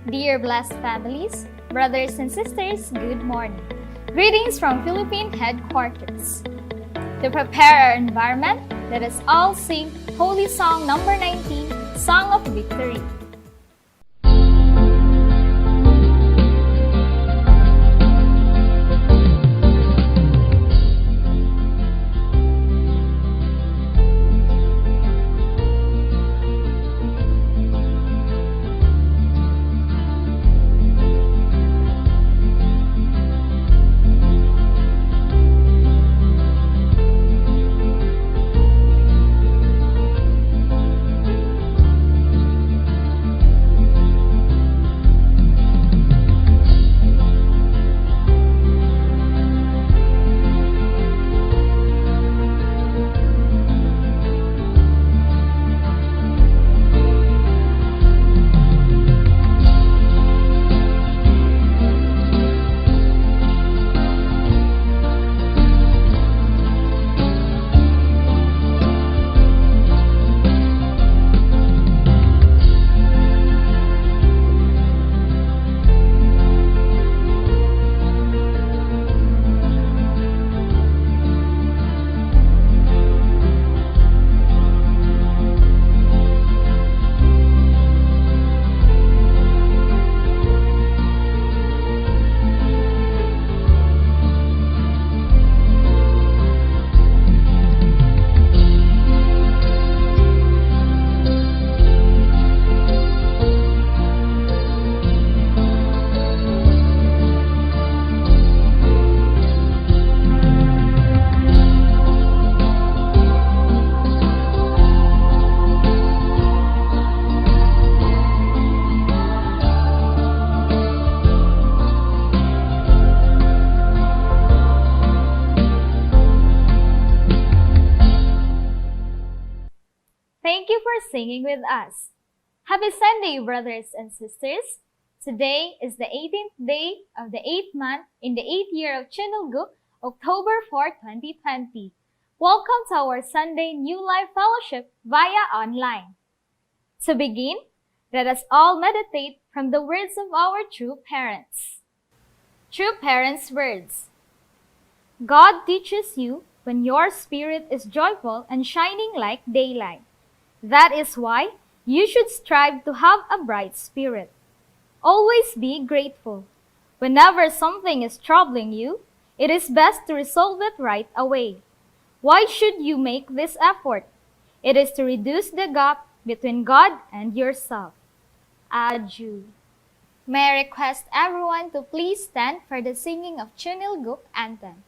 Dear blessed families, brothers and sisters, good morning. Greetings from Philippine headquarters. To prepare our environment, let us all sing Holy Song number 19, Song of Victory. Thank you for singing with us. Happy Sunday, brothers and sisters. Today is the 18th day of the 8th month in the 8th year of Chinulgu, October 4, 2020. Welcome to our Sunday New Life Fellowship via online. To begin, let us all meditate from the words of our true parents. True parents' words. God teaches you when your spirit is joyful and shining like daylight. That is why you should strive to have a bright spirit. Always be grateful. Whenever something is troubling you, it is best to resolve it right away. Why should you make this effort? It is to reduce the gap between God and yourself. Adieu. May I request everyone to please stand for the singing of Chinulgu anthem.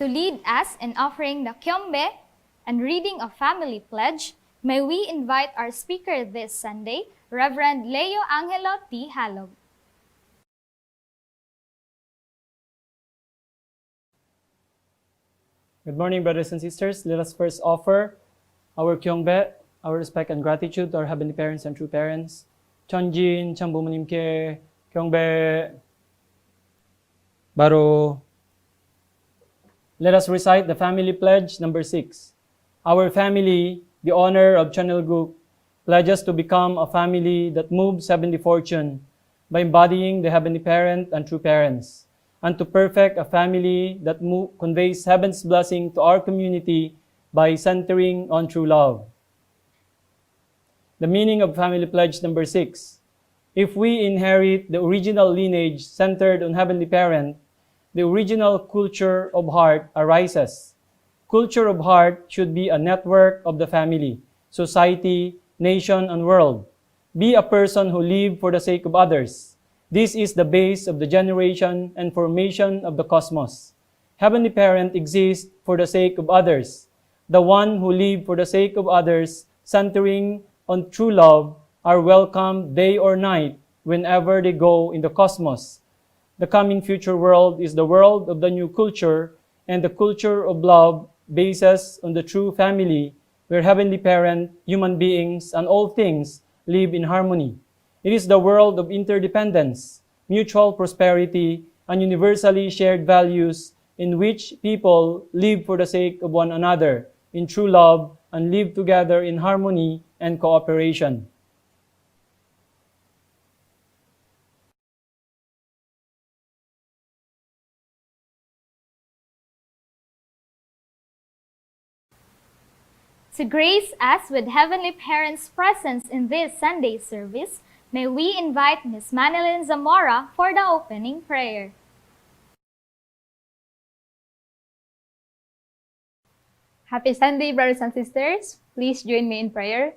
To lead us in offering the Kyombe and reading a family pledge, may we invite our speaker this Sunday, Reverend Leo Angelo T. Halog. Good morning, brothers and sisters. Let us first offer our Kyongbe, our respect and gratitude to our heavenly parents and true parents. 천진 참부모님께 경배 바로. Let us recite the family pledge number 6. Our family, the honor of Channel Group, pledges to become a family that moves heavenly fortune by embodying the heavenly parent and true parents, and to perfect a family that conveys heaven's blessing to our community by centering on true love. The meaning of family pledge number 6. If we inherit the original lineage centered on heavenly parent, the original culture of heart arises. Culture of heart should be a network of the family, society, nation, and world. Be a person who live for the sake of others. This is the base of the generation and formation of the cosmos. Heavenly Parent exists for the sake of others. The one who live for the sake of others, centering on true love, are welcome day or night whenever they go in the cosmos. The coming future world is the world of the new culture, and the culture of love bases on the true family, where Heavenly Parent, human beings, and all things live in harmony. It is the world of interdependence, mutual prosperity, and universally shared values in which people live for the sake of one another in true love and live together in harmony and cooperation. To grace us with Heavenly Parent's presence in this Sunday service, may we invite Ms. Manilyn Zamora for the opening prayer. Happy Sunday, brothers and sisters. Please join me in prayer.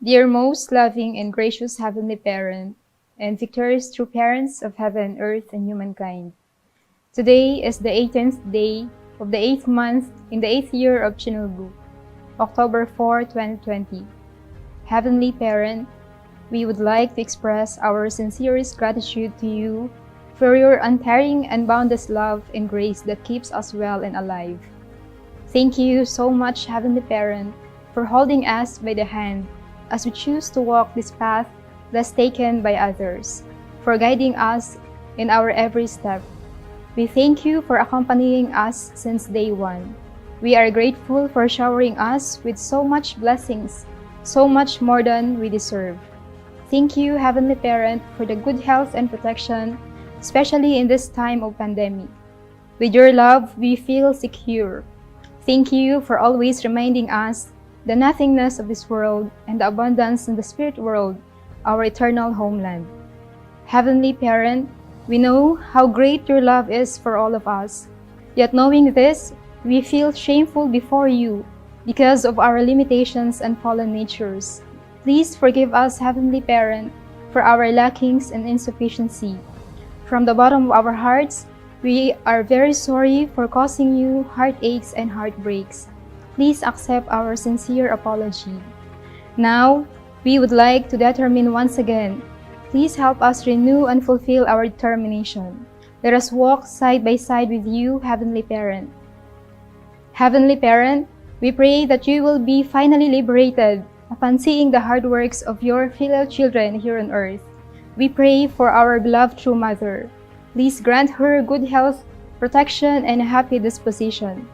Dear most loving and gracious Heavenly Parent, and victorious true parents of heaven, earth, and humankind, today is the 18th day of the 8th month in the 8th year of Chinulgu, October 4, 2020. Heavenly Parent, we would like to express our sincerest gratitude to you for your untiring and boundless love and grace that keeps us well and alive. Thank you so much, Heavenly Parent, for holding us by the hand as we choose to walk this path thus taken by others, for guiding us in our every step. We thank you for accompanying us since day one. We are grateful for showering us with so much blessings, so much more than we deserve. Thank you, Heavenly Parent, for the good health and protection, especially in this time of pandemic. With your love, we feel secure. Thank you for always reminding us the nothingness of this world and the abundance in the spirit world, our eternal homeland. Heavenly Parent, we know how great your love is for all of us. Yet knowing this, we feel shameful before you because of our limitations and fallen natures. Please forgive us, Heavenly Parent, for our lackings and insufficiency. From the bottom of our hearts, we are very sorry for causing you heartaches and heartbreaks. Please accept our sincere apology. Now, we would like to determine once again. Please help us renew and fulfill our determination. Let us walk side by side with you, Heavenly Parent. Heavenly Parent, we pray that you will be finally liberated upon seeing the hard works of your filial children here on earth. We pray for our beloved true mother. Please grant her good health, protection, and a happy disposition.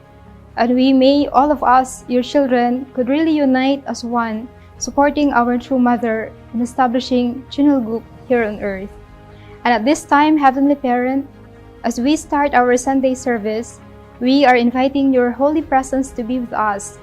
And we may, all of us, your children, could really unite as one, supporting our true mother in establishing Chinulgu here on earth. And at this time, Heavenly Parent, as we start our Sunday service, we are inviting your holy presence to be with us.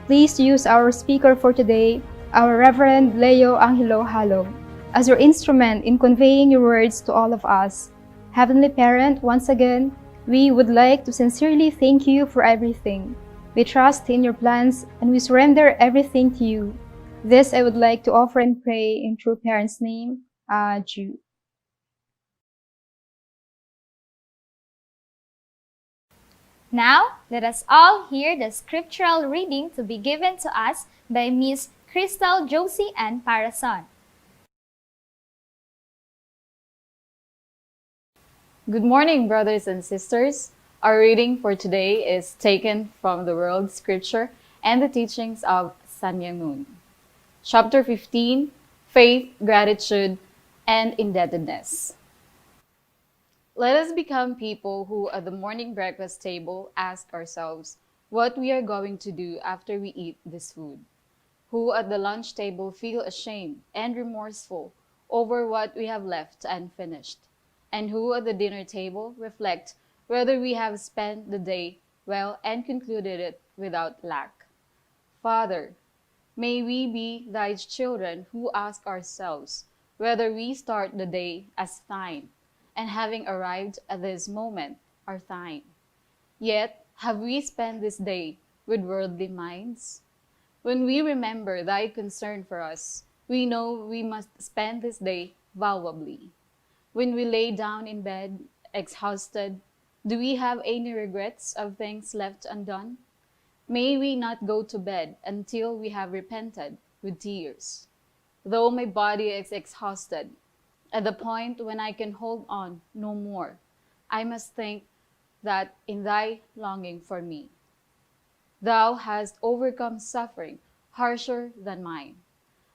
Please use our speaker for today, our Reverend Leo Angelo Halog, as your instrument in conveying your words to all of us. Heavenly Parent, once again, we would like to sincerely thank you for everything. We trust in your plans and we surrender everything to you. This I would like to offer and pray in true parents' name. Jew. Now, let us all hear the scriptural reading to be given to us by Miss Crystal Josie and Parason. Good morning, brothers and sisters. Our reading for today is taken from the World Scripture and the teachings of Sun Myung Moon. Chapter 15, Faith, Gratitude, and Indebtedness. Let us become people who at the morning breakfast table ask ourselves what we are going to do after we eat this food. Who at the lunch table feel ashamed and remorseful over what we have left unfinished. And who at the dinner table reflect whether we have spent the day well and concluded it without lack. Father, may we be thy children who ask ourselves whether we start the day as thine, and having arrived at this moment are thine. Yet have we spent this day with worldly minds? When we remember thy concern for us, we know we must spend this day valuably. When we lay down in bed, exhausted, do we have any regrets of things left undone? May we not go to bed until we have repented with tears. Though my body is exhausted, at the point when I can hold on no more, I must think that in thy longing for me, thou hast overcome suffering harsher than mine.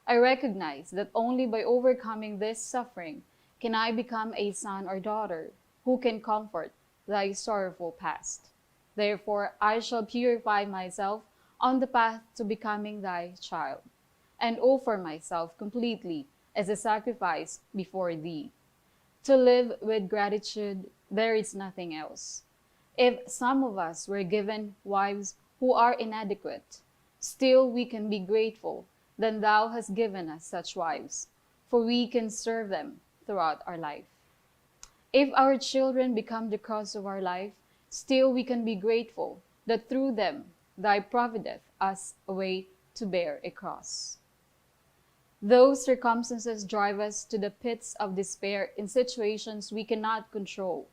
I recognize that only by overcoming this suffering can I become a son or daughter who can comfort thy sorrowful past. Therefore, I shall purify myself on the path to becoming thy child, and offer myself completely as a sacrifice before thee. To live with gratitude, there is nothing else. If some of us were given wives who are inadequate, still we can be grateful that thou hast given us such wives, for we can serve them throughout our life. If our children become the cross of our life, still we can be grateful that through them thy provideth us a way to bear a cross. Those circumstances drive us to the pits of despair in situations we cannot control.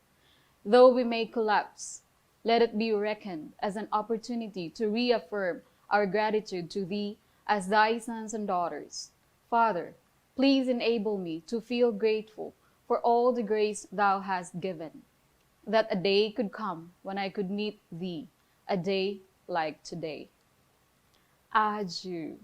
Though we may collapse, let it be reckoned as an opportunity to reaffirm our gratitude to thee as thy sons and daughters. Father, please enable me to feel grateful for all the grace thou hast given, that a day could come when I could meet thee, a day like today. Adieu.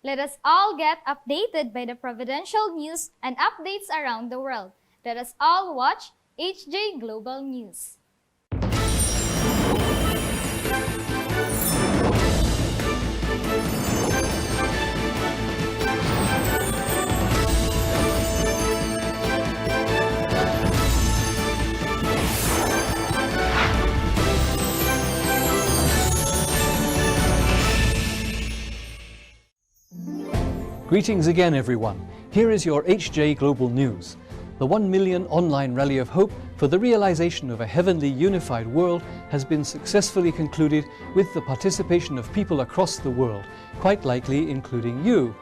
Let us all get updated by the providential news and updates around the world. Let us all watch HJ Global News. Greetings again, everyone. Here is your HJ Global News. The 1 million online rally of hope for the realization of a heavenly unified world has been successfully concluded with the participation of people across the world, quite likely including you.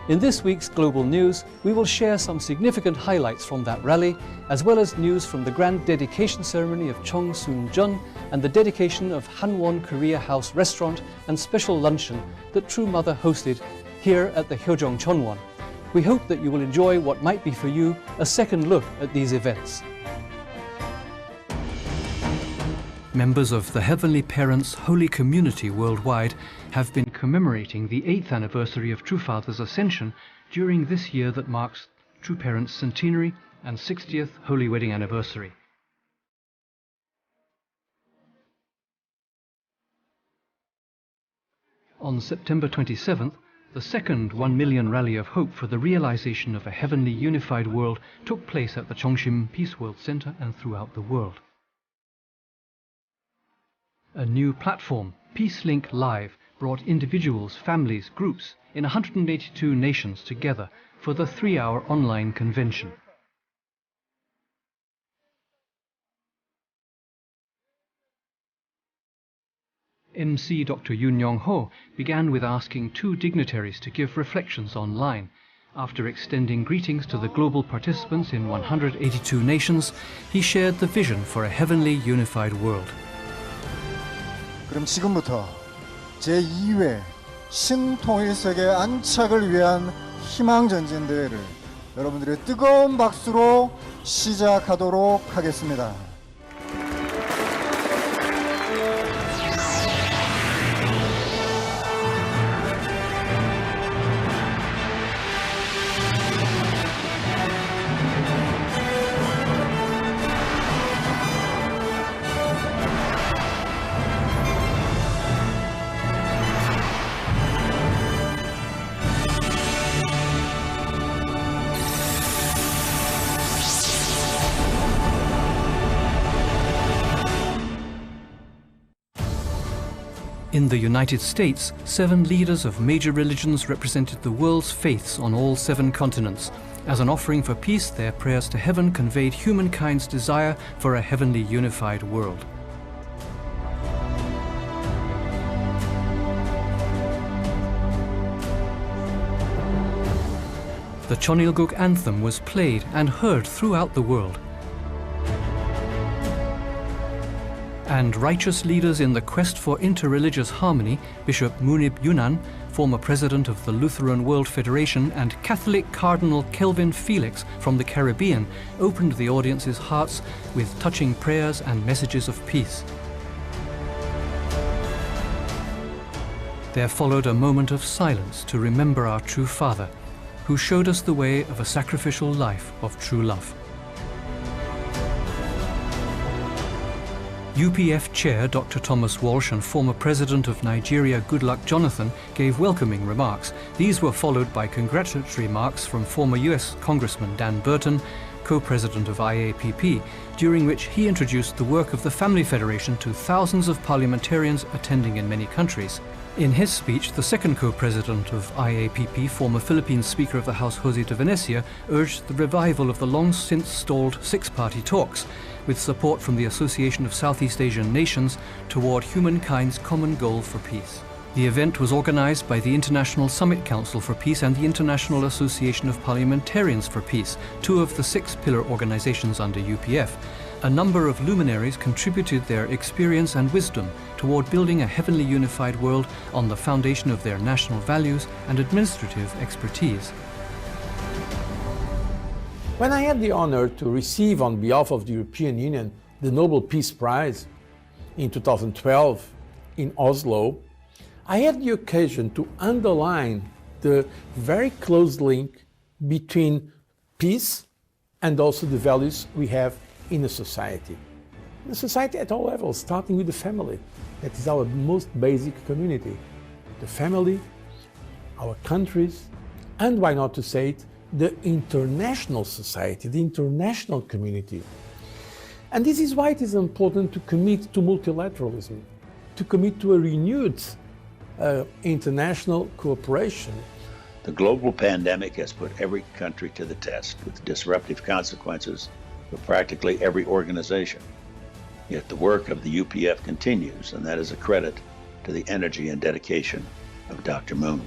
In this week's Global News, we will share some significant highlights from that rally, as well as news from the grand dedication ceremony of Chong Soon Jun and the dedication of Hanwon Korea House restaurant and special luncheon that True Mother hosted here at the Hyojong Chonwon. We hope that you will enjoy what might be for you a second look at these events. Members of the Heavenly Parents Holy Community worldwide have been commemorating the 8th anniversary of True Father's Ascension during this year that marks True Parents' centenary and 60th Holy Wedding Anniversary. On September 27th, the second 1 million rally of hope for the realization of a heavenly unified world took place at the Chongshim Peace World Center and throughout the world. A new platform, PeaceLink Live, brought individuals, families, groups in 182 nations together for the 3-hour online convention. MC Dr. Yoon Young-ho began with asking 2 dignitaries to give reflections online. After extending greetings to the global participants in 182 nations, he shared the vision for a heavenly unified world. 그럼 지금부터 제2회 신통일 세계 안착을 위한 희망전진 대회를 여러분들의 뜨거운 박수로 시작하도록 하겠습니다. In the United States, 7 leaders of major religions represented the world's faiths on all 7 continents. As an offering for peace, their prayers to heaven conveyed humankind's desire for a heavenly unified world. The Chonilguk anthem was played and heard throughout the world. And righteous leaders in the quest for interreligious harmony, Bishop Munib Yunan, former president of the Lutheran World Federation, and Catholic Cardinal Kelvin Felix from the Caribbean, opened the audience's hearts with touching prayers and messages of peace. There followed a moment of silence to remember our true Father, who showed us the way of a sacrificial life of true love. UPF Chair Dr. Thomas Walsh and former President of Nigeria Goodluck Jonathan gave welcoming remarks. These were followed by congratulatory remarks from former US Congressman Dan Burton, co-president of IAPP, during which he introduced the work of the Family Federation to thousands of parliamentarians attending in many countries. In his speech, the second co-president of IAPP, former Philippine Speaker of the House Jose de Venecia, urged the revival of the long-since stalled six-party talks, with support from the Association of Southeast Asian Nations toward humankind's common goal for peace. The event was organized by the International Summit Council for Peace and the International Association of Parliamentarians for Peace, 2 of the 6 pillar organizations under UPF. A number of luminaries contributed their experience and wisdom toward building a heavenly unified world on the foundation of their national values and administrative expertise. When I had the honor to receive on behalf of the European Union the Nobel Peace Prize in 2012 in Oslo, I had the occasion to underline the very close link between peace and also the values we have in a society. In a society at all levels, starting with the family. That is our most basic community. The family, our countries, and why not to say it, the international society, the international community. And this is why it is important to commit to multilateralism, to commit to a renewed international cooperation. The global pandemic has put every country to the test with disruptive consequences for practically every organization. Yet the work of the UPF continues, and that is a credit to the energy and dedication of Dr. Moon.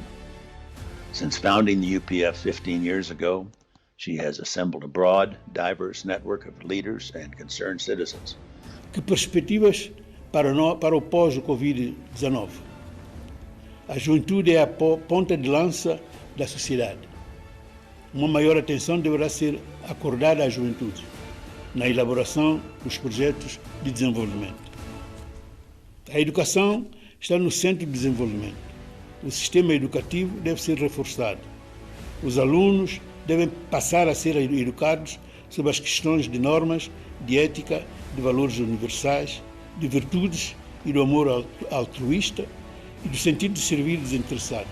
Since founding the UPF 15 years ago, she has assembled a broad, diverse network of leaders and concerned citizens. Que perspectivas para o pós-Covid-19? A juventude é a ponta de lança da sociedade. Uma maior atenção deverá ser acordada à juventude na elaboração dos projetos de desenvolvimento. A educação está no centro do desenvolvimento. O sistema educativo deve ser reforçado. Os alunos devem passar a ser educados sobre as questões de normas, de ética, de valores universais, de virtudes e do amor altruísta e do sentido de servir desinteressado.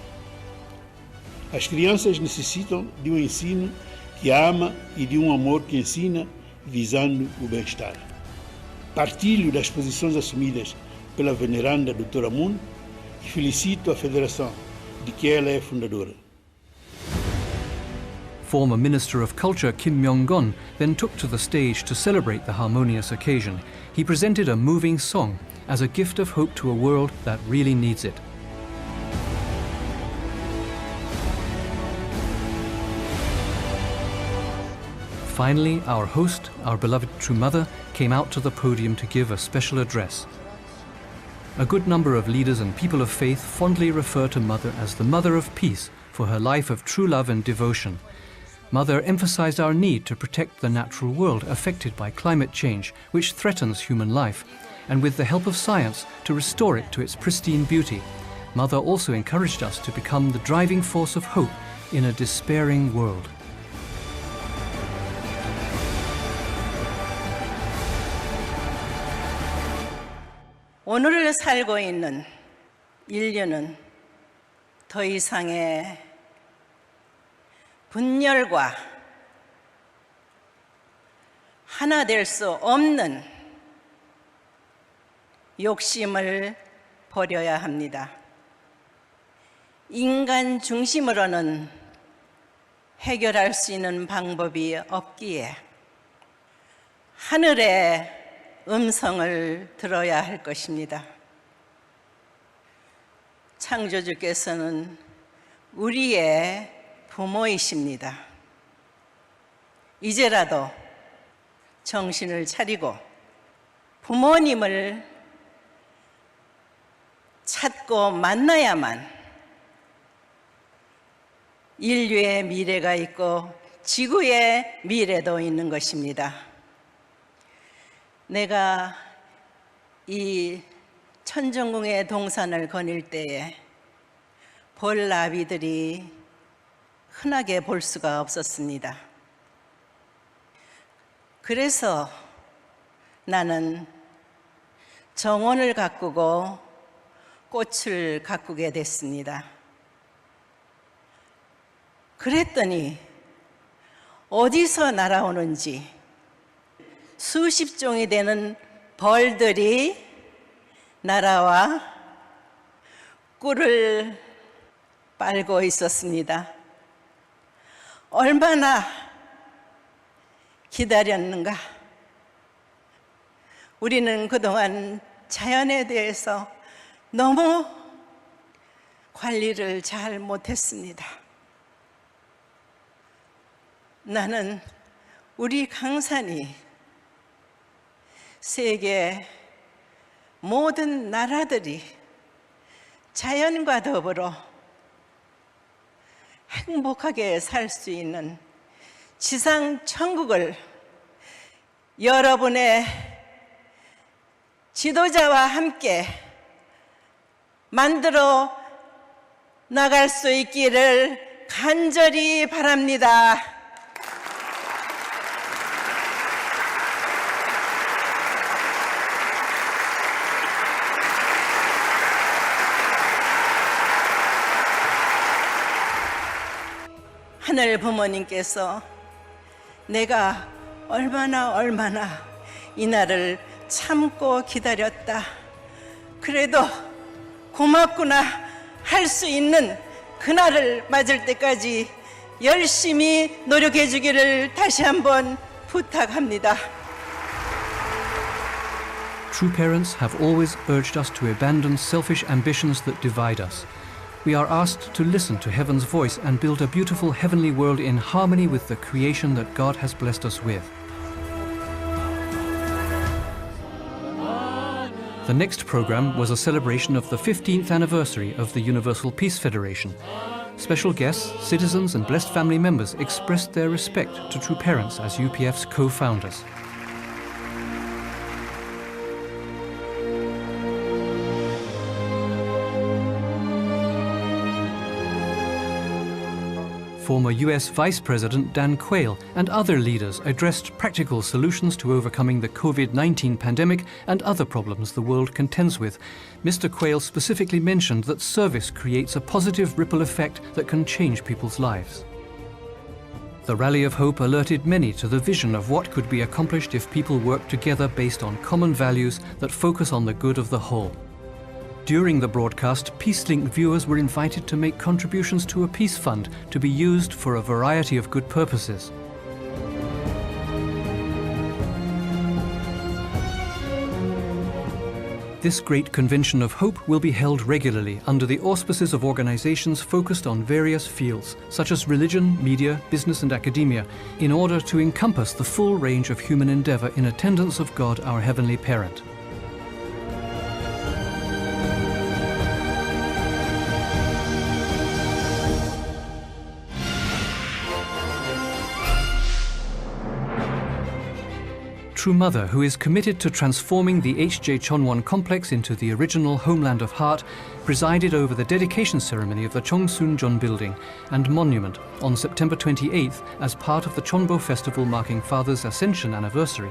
As crianças necessitam de um ensino que ama e de um amor que ensina, visando o bem-estar. Partilho das posições assumidas pela veneranda Dra. Moon e felicito a Federação, de que ela é fundadora. Former Minister of Culture Kim Myong-gon then took to the stage to celebrate the harmonious occasion. He presented a moving song as a gift of hope to a world that really needs it. Finally, our host, our beloved True Mother, came out to the podium to give a special address. A good number of leaders and people of faith fondly refer to Mother as the Mother of Peace for her life of true love and devotion. Mother emphasized our need to protect the natural world affected by climate change, which threatens human life, and with the help of science, to restore it to its pristine beauty. Mother also encouraged us to become the driving force of hope in a despairing world. 오늘을 살고 있는 인류는 더 이상의 분열과 하나 될 수 없는 욕심을 버려야 합니다. 인간 중심으로는 해결할 수 있는 방법이 없기에 하늘의 음성을 들어야 할 것입니다. 창조주께서는 우리의 부모이십니다. 이제라도 정신을 차리고 부모님을 찾고 만나야만 인류의 미래가 있고 지구의 미래도 있는 것입니다. 내가 이 천정궁의 동산을 거닐 때에 벌나비들이 흔하게 볼 수가 없었습니다. 그래서 나는 정원을 가꾸고 꽃을 가꾸게 됐습니다. 그랬더니 어디서 날아오는지 수십 종이 되는 벌들이 날아와 꿀을 빨고 있었습니다. 얼마나 기다렸는가. 우리는 그동안 자연에 대해서 너무 관리를 잘 못했습니다. 나는 우리 강산이 세계 모든 나라들이 자연과 더불어 행복하게 살 수 있는 지상 천국을 여러분의 지도자와 함께 만들어 나갈 수 있기를 간절히 바랍니다. 하늘 부모님께서 내가 얼마나 이 날을 참고 기다렸다. 그래도 고맙구나 할 수 있는 그날을 맞을 때까지 열심히 노력해 주기를 다시 한번 부탁합니다. True parents have always urged us to abandon selfish ambitions that divide us. We are asked to listen to heaven's voice and build a beautiful heavenly world in harmony with the creation that God has blessed us with. The next program was a celebration of the 15th anniversary of the Universal Peace Federation. Special guests, citizens and blessed family members expressed their respect to True Parents as UPF's co-founders. Former US Vice President Dan Quayle and other leaders addressed practical solutions to overcoming the COVID-19 pandemic and other problems the world contends with. Mr. Quayle specifically mentioned that service creates a positive ripple effect that can change people's lives. The Rally of Hope alerted many to the vision of what could be accomplished if people work together based on common values that focus on the good of the whole. During the broadcast, PeaceLink viewers were invited to make contributions to a peace fund to be used for a variety of good purposes. This great convention of hope will be held regularly under the auspices of organizations focused on various fields, such as religion, media, business and academia, in order to encompass the full range of human endeavor in attendance of God, our Heavenly Parent. True Mother, who is committed to transforming the H.J. Chonwon complex into the original homeland of heart, presided over the dedication ceremony of the Chongsun-jeon building and monument on September 28th as part of the Chonbo festival marking Father's Ascension anniversary.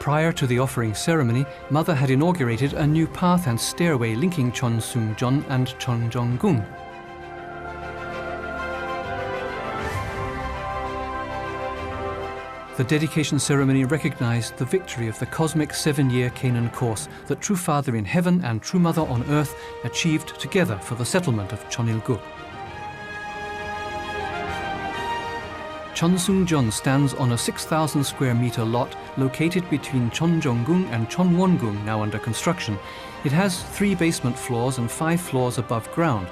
Prior to the offering ceremony, Mother had inaugurated a new path and stairway linking Chonsun-jeon and Cheonjeonggung. The dedication ceremony recognized the victory of the cosmic 7-year Canaan course that True Father in Heaven and True Mother on Earth achieved together for the settlement of Cheonil-gu. Chonsun-jeon stands on a 6,000 square meter lot located between Cheonjeonggung and Cheonwon-gung, now under construction. It has 3 basement floors and 5 floors above ground.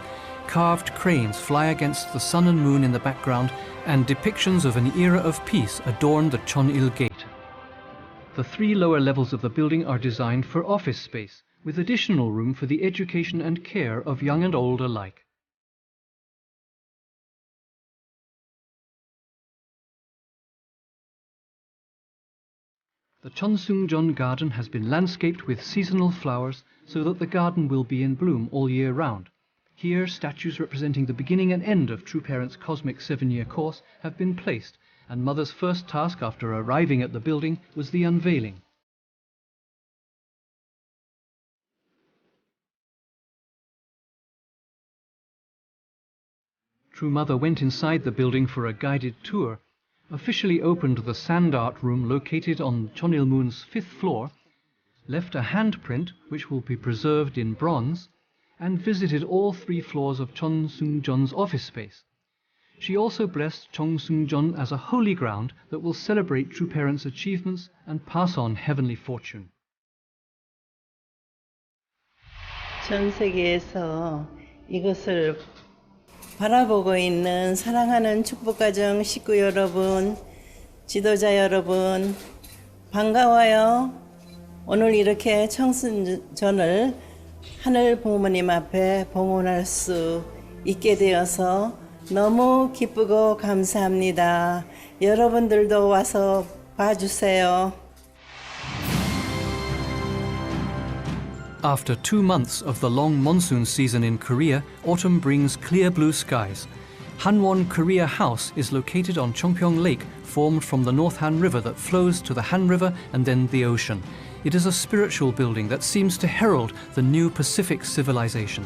Carved cranes fly against the sun and moon in the background, and depictions of an era of peace adorn the Cheonil Gate. The 3 lower levels of the building are designed for office space, with additional room for the education and care of young and old alike. The Chonsun-jeon garden has been landscaped with seasonal flowers so that the garden will be in bloom all year round. Here, statues representing the beginning and end of True Parent's cosmic 7-year course have been placed, and Mother's first task after arriving at the building was the unveiling. True Mother went inside the building for a guided tour, officially opened the sand art room located on Cheonil-moon's 5th floor, left a handprint which will be preserved in bronze, and visited all 3 floors of Chonsun-jeon's office space. She also blessed Chongsun-jeon as a holy ground that will celebrate True Parent's achievements and pass on heavenly fortune. 전 세계에서 이것을 바라보고 있는 사랑하는 축복가정 식구 여러분, 지도자 여러분, 반가워요. 오늘 이렇게 청순전을 하늘 부모님 앞에 봉헌할 수 있게 되어서 너무 기쁘고 감사합니다. 여러분들도 와서 봐주세요. After 2 months of the long monsoon season in Korea, autumn brings clear blue skies. Hanwon Korea House is located on Chongpyeong Lake, formed from the North Han River that flows to the Han River and then the ocean. It is a spiritual building that seems to herald the new Pacific civilization.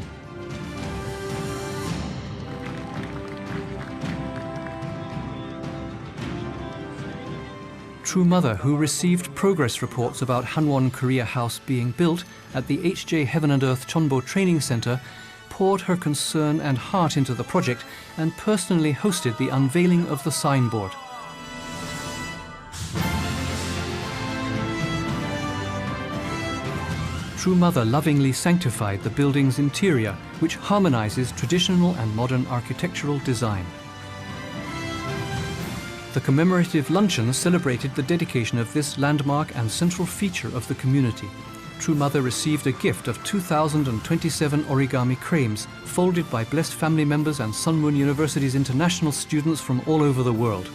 True Mother, who received progress reports about Hanwon Korea House being built at the H.J. Heaven and Earth Chonbo Training Center, poured her concern and heart into the project and personally hosted the unveiling of the signboard. True Mother lovingly sanctified the building's interior, which harmonizes traditional and modern architectural design. The commemorative luncheon celebrated the dedication of this landmark and central feature of the community. True Mother received a gift of 2,027 origami cranes, folded by blessed family members and Sun Moon University's international students from all over the world.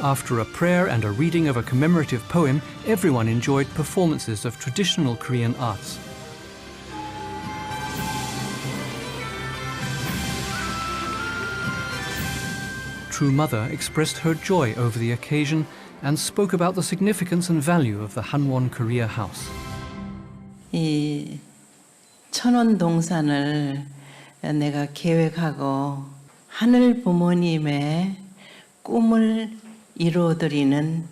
After a prayer and a reading of a commemorative poem, everyone enjoyed performances of traditional Korean arts. True Mother expressed her joy over the occasion and spoke about the significance and value of the Hanwon Korea House. 이 천원 동산을 내가 계획하고 하늘 부모님의 꿈을 이루어드리는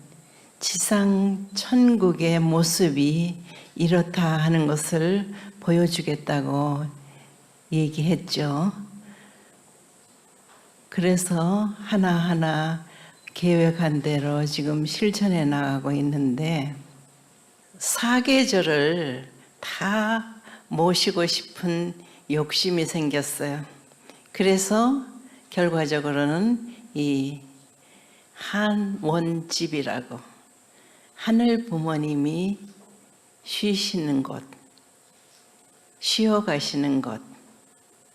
지상 천국의 모습이 이렇다 하는 것을 보여주겠다고 얘기했죠. 그래서 하나하나 계획한 대로 지금 실천해 나가고 있는데 사계절을 다 모시고 싶은 욕심이 생겼어요. 그래서 결과적으로는 이 한원집이라고 하늘 부모님이 쉬시는 곳, 쉬어 가시는 곳,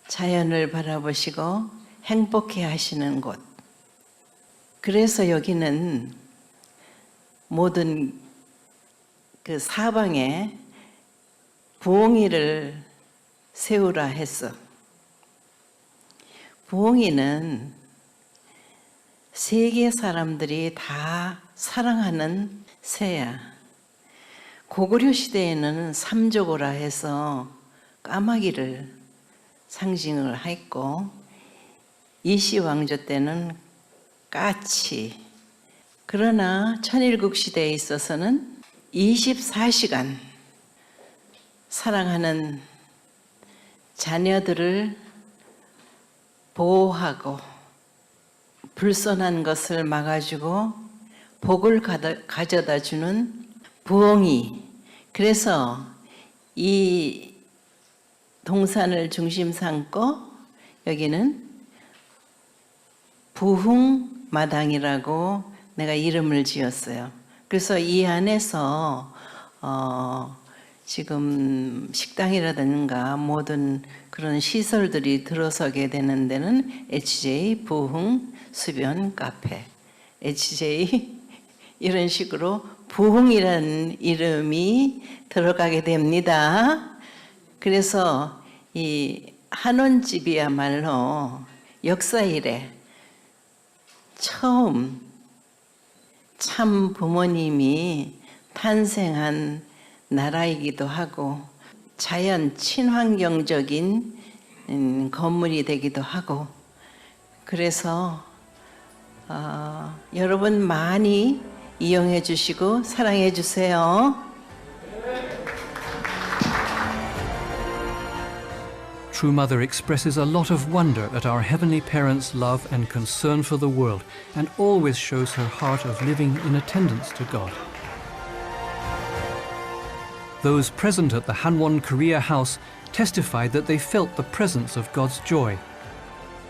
자연을 바라보시고 행복해 하시는 곳. 그래서 여기는 모든 그 사방에 부엉이를 세우라 했어. 부엉이는 세계 사람들이 다 사랑하는 새야. 고구려 시대에는 삼조고라 해서 까마귀를 상징을 했고, 이시왕조 때는 까치. 그러나 천일국 시대에 있어서는 24시간 사랑하는 자녀들을 보호하고 불선한 것을 막아주고 복을 가져다 주는 부엉이. 그래서 이 동산을 중심 삼고 여기는 부흥마당이라고 내가 이름을 지었어요. 그래서 이 안에서 지금 식당이라든가 모든 그런 시설들이 들어서게 되는 데는 HJ 부흥 수변 카페, HJ 이런 식으로 부흥이라는 이름이 들어가게 됩니다. 그래서 이 한원집이야말로 역사 이래 처음 참 부모님이 탄생한 나라이기도 하고 자연 친환경적인 건물이 되기도 하고, 그래서 여러분 많이 이용해 주시고 사랑해 주세요. True Mother expresses a lot of wonder at our Heavenly Parents' love and concern for the world, and always shows her heart of living in attendance to God. Those present at the Hanwon Korea House testified that they felt the presence of God's joy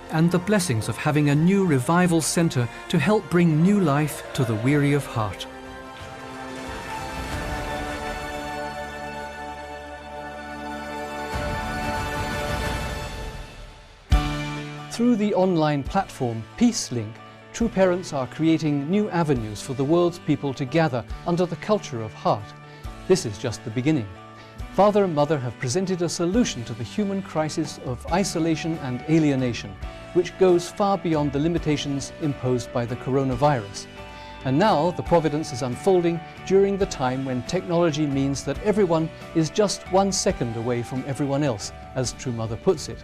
and the blessings of having a new revival center to help bring new life to the weary of heart. Through the online platform PeaceLink, True Parents are creating new avenues for the world's people to gather under the culture of heart. This is just the beginning. Father and Mother have presented a solution to the human crisis of isolation and alienation, which goes far beyond the limitations imposed by the coronavirus. And now the providence is unfolding during the time when technology means that everyone is just 1 second away from everyone else, as True Mother puts it.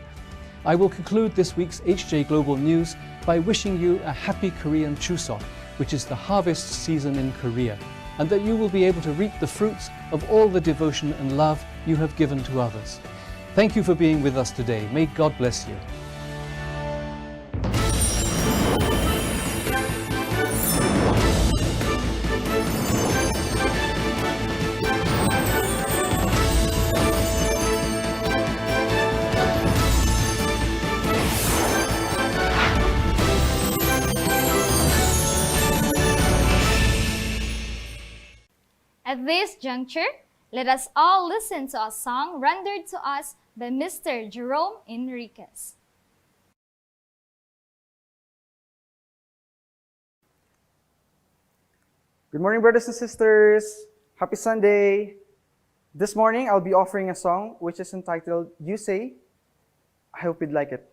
I will conclude this week's HJ Global News by wishing you a happy Korean Chuseok, which is the harvest season in Korea, and that you will be able to reap the fruits of all the devotion and love you have given to others. Thank you for being with us today. May God bless you. At this juncture, let us all listen to a song rendered to us by Mr. Jerome Enriquez. Good morning, brothers and sisters. Happy Sunday. This morning, I'll be offering a song which is entitled You Say. I hope you'd like it.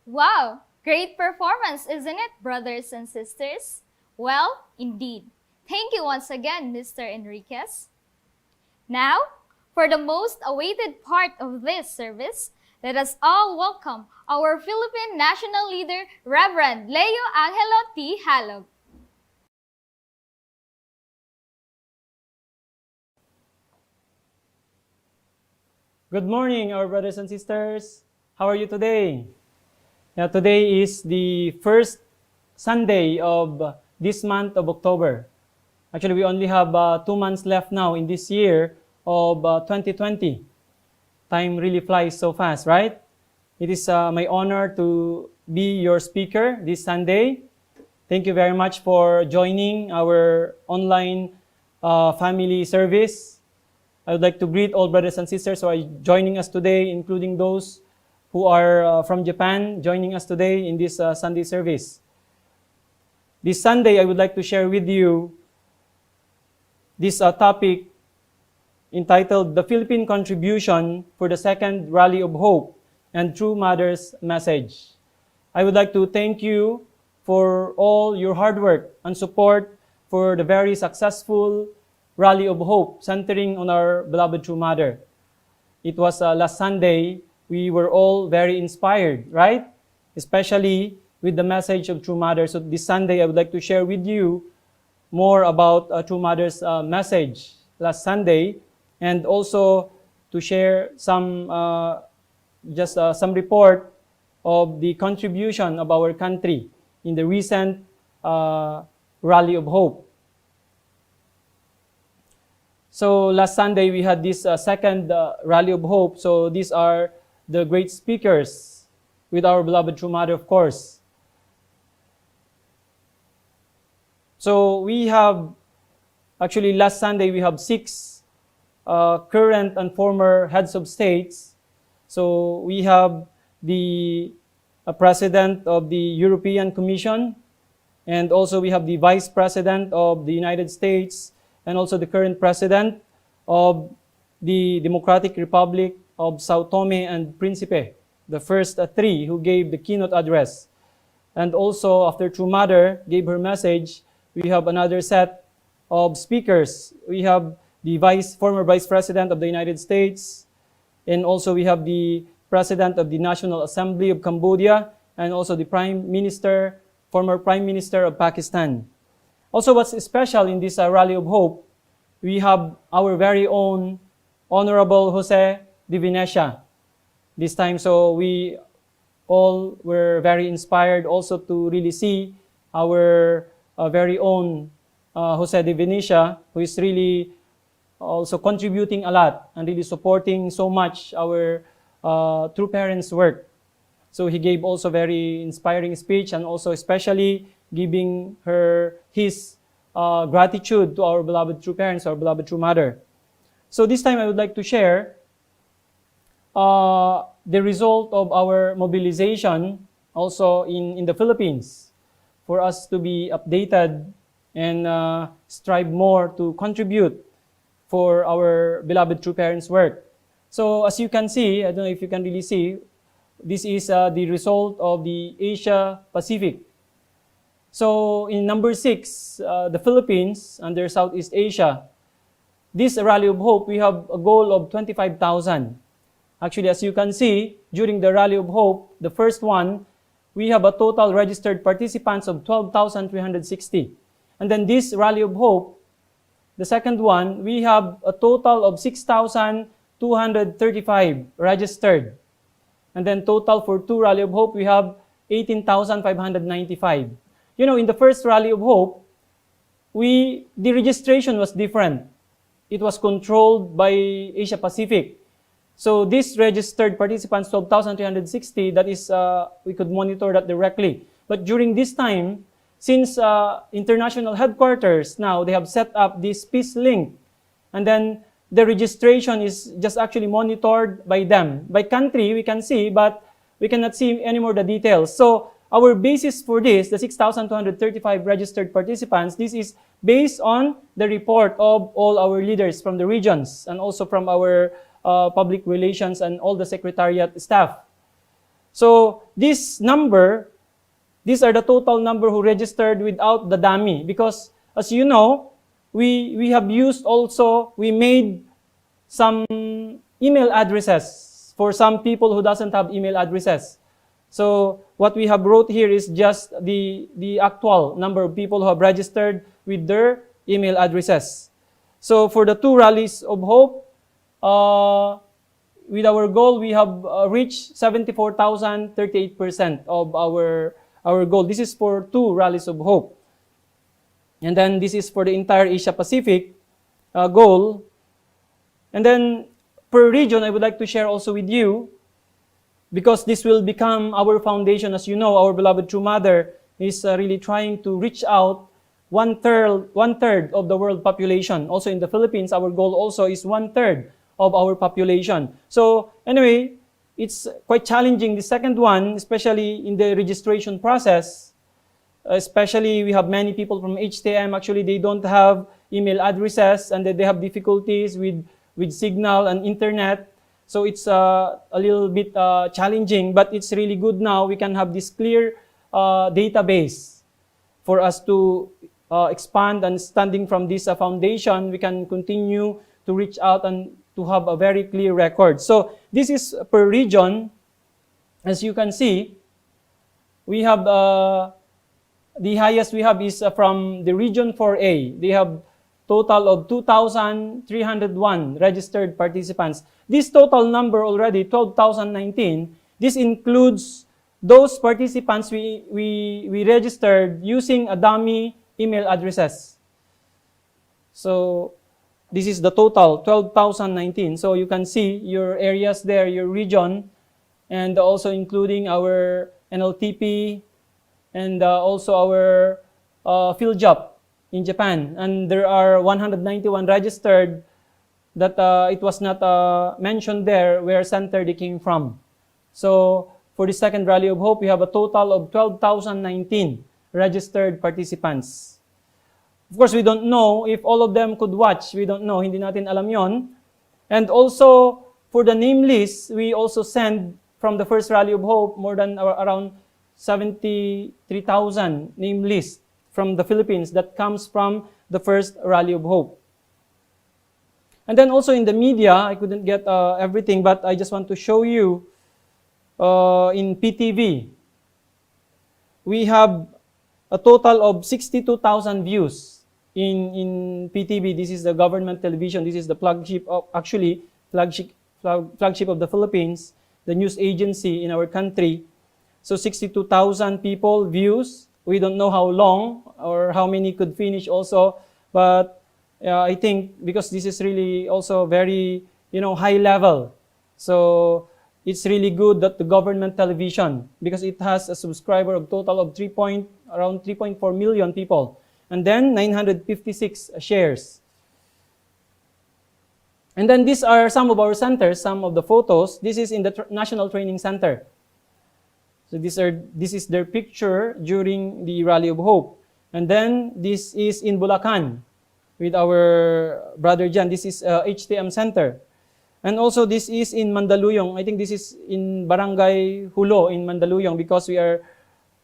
Wow, great performance, isn't it, brothers and sisters? Well, indeed. Thank you once again, Mr. Enriquez. Now, for the most awaited part of this service, let us all welcome our Philippine National Leader, Reverend Leo Angelo T. Halog. Good morning, our brothers and sisters. How are you today? Today is the first Sunday of this month of October. Actually, we only have 2 months left now in this year of 2020. Time really flies so fast, right? It is my honor to be your speaker this Sunday. Thank you very much for joining our online family service. I would like to greet all brothers and sisters who are joining us today, including those who are from Japan, joining us today in this Sunday service. This Sunday, I would like to share with you this topic entitled The Philippine Contribution for the Second Rally of Hope and True Mother's Message. I would like to thank you for all your hard work and support for the very successful Rally of Hope centering on our beloved True Mother. It was last Sunday, we were all very inspired, right? Especially with the message of True Mother. So this Sunday, I would like to share with you more about True Mother's message last Sunday, and also to share some some report of the contribution of our country in the recent Rally of Hope. So last Sunday, we had this second Rally of Hope. So these are the great speakers with our beloved True Mother, of course. So we have, actually last Sunday, we have 6 current and former heads of states. So we have the President of the European Commission, and also we have the Vice President of the United States, and also the current President of the Democratic Republic of Sao Tome and Principe, the first 3 who gave the keynote address. And also, after True Mother gave her message, we have another set of speakers. We have the former Vice President of the United States, and also we have the President of the National Assembly of Cambodia, and also the former Prime Minister of Pakistan. Also, what's special in this Rally of Hope, we have our very own Honorable Jose de Venecia this time. So we all were very inspired also to really see our very own Jose de Venecia, who is really also contributing a lot and really supporting so much our True Parents' work. So he gave also very inspiring speech, and also especially giving his gratitude to our beloved True Parents, our beloved True Mother. So this time I would like to share the result of our mobilization also in the Philippines, for us to be updated and strive more to contribute for our beloved True Parents' work. So as you can see, I don't know if you can really see, this is the result of the Asia Pacific. So in number 6, the Philippines under Southeast Asia, this Rally of Hope, we have a goal of 25,000. Actually, as you can see, during the Rally of Hope, the first one, we have a total registered participants of 12,360. And then this Rally of Hope, the second one, we have a total of 6,235 registered. And then total for 2 Rally of Hope, we have 18,595. You know, in the first Rally of Hope, the registration was different. It was controlled by Asia Pacific. So this registered participants, 12,360, that is, we could monitor that directly. But during this time, since international headquarters now, they have set up this Peace Link, and then the registration is just actually monitored by them. By country, we can see, but we cannot see anymore the details. So our basis for this, the 6,235 registered participants, this is based on the report of all our leaders from the regions and also from our public relations and all the secretariat staff. So this number, these are the total number who registered without the dummy. Because as you know, we have used also, we made some email addresses for some people who doesn't have email addresses. So what we have wrote here is just the actual number of people who have registered with their email addresses. So for the 2 rallies of hope, with our goal, we have reached 74,038% of our goal. This is for 2 rallies of hope. And then this is for the entire Asia Pacific goal. And then per region, I would like to share also with you, because this will become our foundation. As you know, our beloved True Mother is really trying to reach out one third of the world population. Also in the Philippines, our goal also is 1/3 of our population. So anyway, it's quite challenging, the second one, especially in the registration process. Especially we have many people from HTM, actually they don't have email addresses and they have difficulties with signal and internet. So it's a little bit challenging, but it's really good now. We can have this clear database for us to expand, and standing from this foundation, we can continue to reach out and to have a very clear record. So this is per region. As you can see, we have the highest we have is from the region 4A. They have total of 2,301 registered participants. This total number already, 12,019, this includes those participants we registered using a dummy email addresses. So this is the total, 12,019. So you can see your areas there, your region, and also including our NLTP and also our field job in Japan. And there are 191 registered that it was not mentioned there where center they came from. So for the second Rally of Hope, we have a total of 12,019 registered participants. Of course, we don't know if all of them could watch. We don't know. Hindi natin alam yon. And also, for the name list, we also send from the first Rally of Hope more than around 73,000 name list from the Philippines that comes from the first Rally of Hope. And then also in the media, I couldn't get everything, but I just want to show you in PTV, we have a total of 62,000 views in PTV. This is the government television. This is the flagship of the Philippines, the news agency in our country. So 62,000 people views. We don't know how long or how many could finish also, but I think because this is really also very, high level. So it's really good that the government television, because it has a subscriber of total of around 3.4 million people. And then 956 shares. And then these are some of our centers, some of the photos. This is in the National Training Center. So this is their picture during the Rally of Hope. And then this is in Bulacan with our brother Jan. This is HTM Center. And also this is in Mandaluyong. I think this is in Barangay Hulo in Mandaluyong, because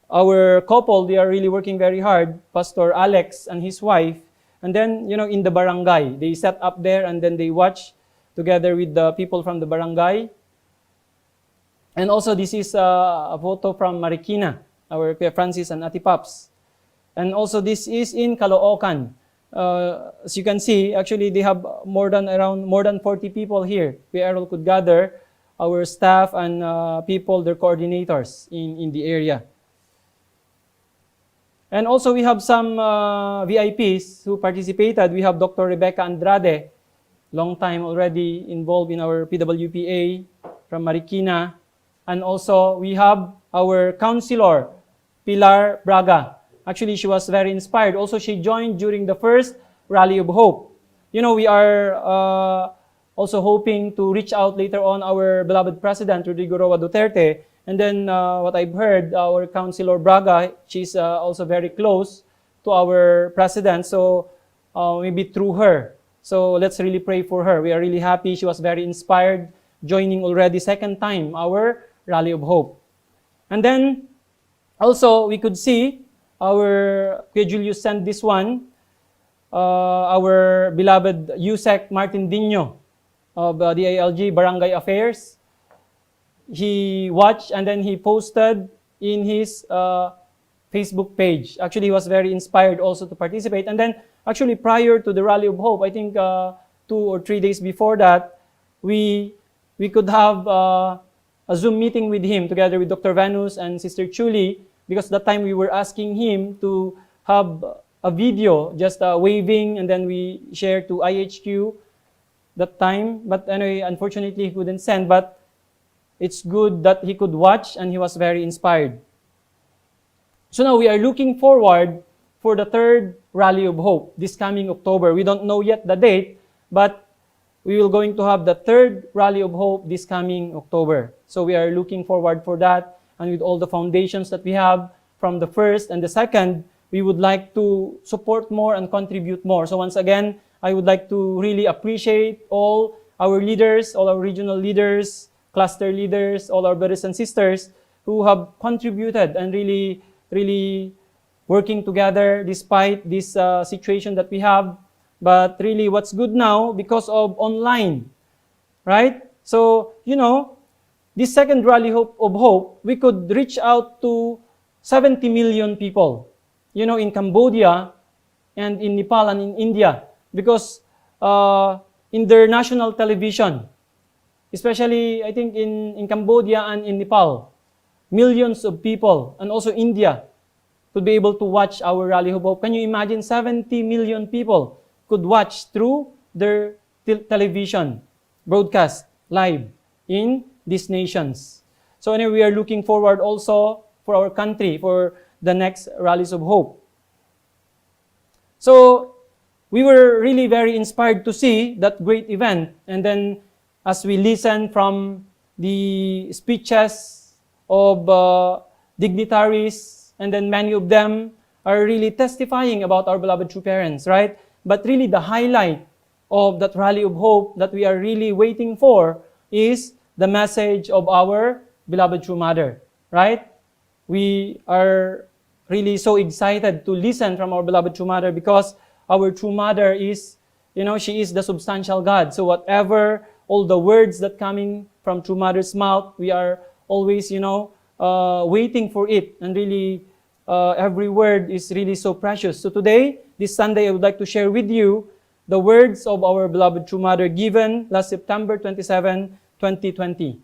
our couple, they are really working very hard, Pastor Alex and his wife. And then, in the barangay, they set up there and then they watch together with the people from the barangay. And also this is a photo from Marikina, our Kuya Francis and Ati Paps. And also this is in Caloocan. As you can see, actually they have more than 40 people here. Kuya Errol could gather our staff and people, their coordinators in the area. And also we have some VIPs who participated. We have Dr. Rebecca Andrade, long time already involved in our PWPA from Marikina. And also we have our counselor, Pilar Braga. Actually, she was very inspired. Also, she joined during the first Rally of Hope. We are also hoping to reach out later on our beloved President, Rodrigo Roa Duterte. And then what I've heard, our counselor Braga, she's also very close to our president. So maybe through her. So let's really pray for her. We are really happy. She was very inspired, joining already second time our Rally of Hope. And then, also, we could see our Kuya Julius sent this one, our beloved Yusek Martin Dino of the ALG Barangay Affairs. He watched and then he posted in his Facebook page. Actually, he was very inspired also to participate. And then, actually, prior to the Rally of Hope, I think 2 or 3 days before that, we could have a Zoom meeting with him together with Dr. Venus and Sister Chuli, because that time we were asking him to have a video, just waving, and then we share to IHQ that time. But anyway, unfortunately, he couldn't send. But it's good that he could watch and he was very inspired. So now we are looking forward for the 3rd Rally of Hope this coming October. We don't know yet the date, but we will going to have the 3rd Rally of Hope this coming October. So we are looking forward for that. And with all the foundations that we have from the 1st and the 2nd, we would like to support more and contribute more. So once again, I would like to really appreciate all our leaders, all our regional leaders, cluster leaders, all our brothers and sisters who have contributed and really working together despite this situation that we have. But really, what's good now, because of online, right? So, this 2nd Rally of Hope, we could reach out to 70 million people, in Cambodia and in Nepal and in India, because in their national television, especially, I think, in Cambodia and in Nepal, millions of people, and also India, could be able to watch our Rally of Hope. Can you imagine 70 million people could watch through their television broadcast live in these nations? So anyway, we are looking forward also for our country for the next Rallies of Hope. So we were really very inspired to see that great event. And then as we listen from the speeches of dignitaries, and then many of them are really testifying about our beloved true parents, right? But really the highlight of that Rally of Hope that we are really waiting for is the message of our beloved true mother, right? We are really so excited to listen from our beloved true mother, because our true mother is, she is the substantial God. So whatever, all the words that coming from true mother's mouth, we are always, waiting for it. And really, every word is really so precious. So today, this Sunday, I would like to share with you the words of our beloved true mother given last September 27, 2020.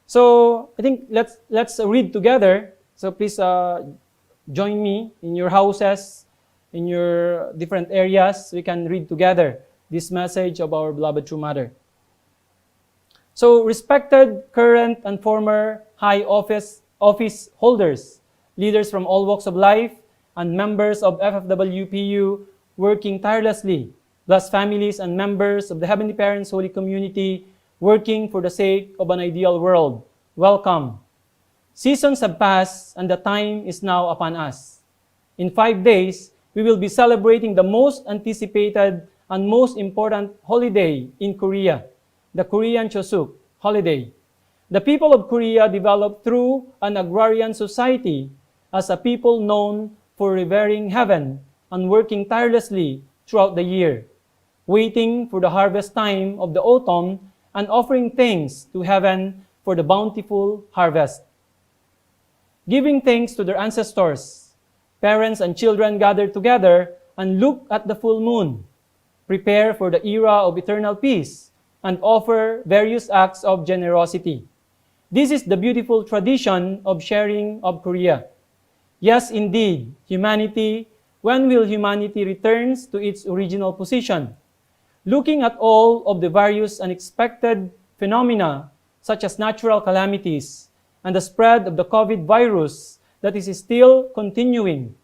So I think let's read together. So please join me in your houses, in your different areas. We can read together this message of our beloved true mother. So respected current and former high office holders, leaders from all walks of life, and members of FFWPU working tirelessly, plus families and members of the Heavenly Parents Holy Community working for the sake of an ideal world. Welcome. Seasons have passed and the time is now upon us. In 5 days, we will be celebrating the most anticipated and most important holiday in Korea, the Korean Chosuk holiday. The people of Korea developed through an agrarian society as a people known for revering heaven and working tirelessly throughout the year, waiting for the harvest time of the autumn and offering thanks to heaven for the bountiful harvest. Giving thanks to their ancestors, parents and children gathered together and look at the full moon, prepare for the era of eternal peace, and offer various acts of generosity. This is the beautiful tradition of sharing of Korea. Yes, indeed, humanity, when will humanity returns to its original position? Looking at all of the various unexpected phenomena, such as natural calamities and the spread of the COVID virus that is still continuing,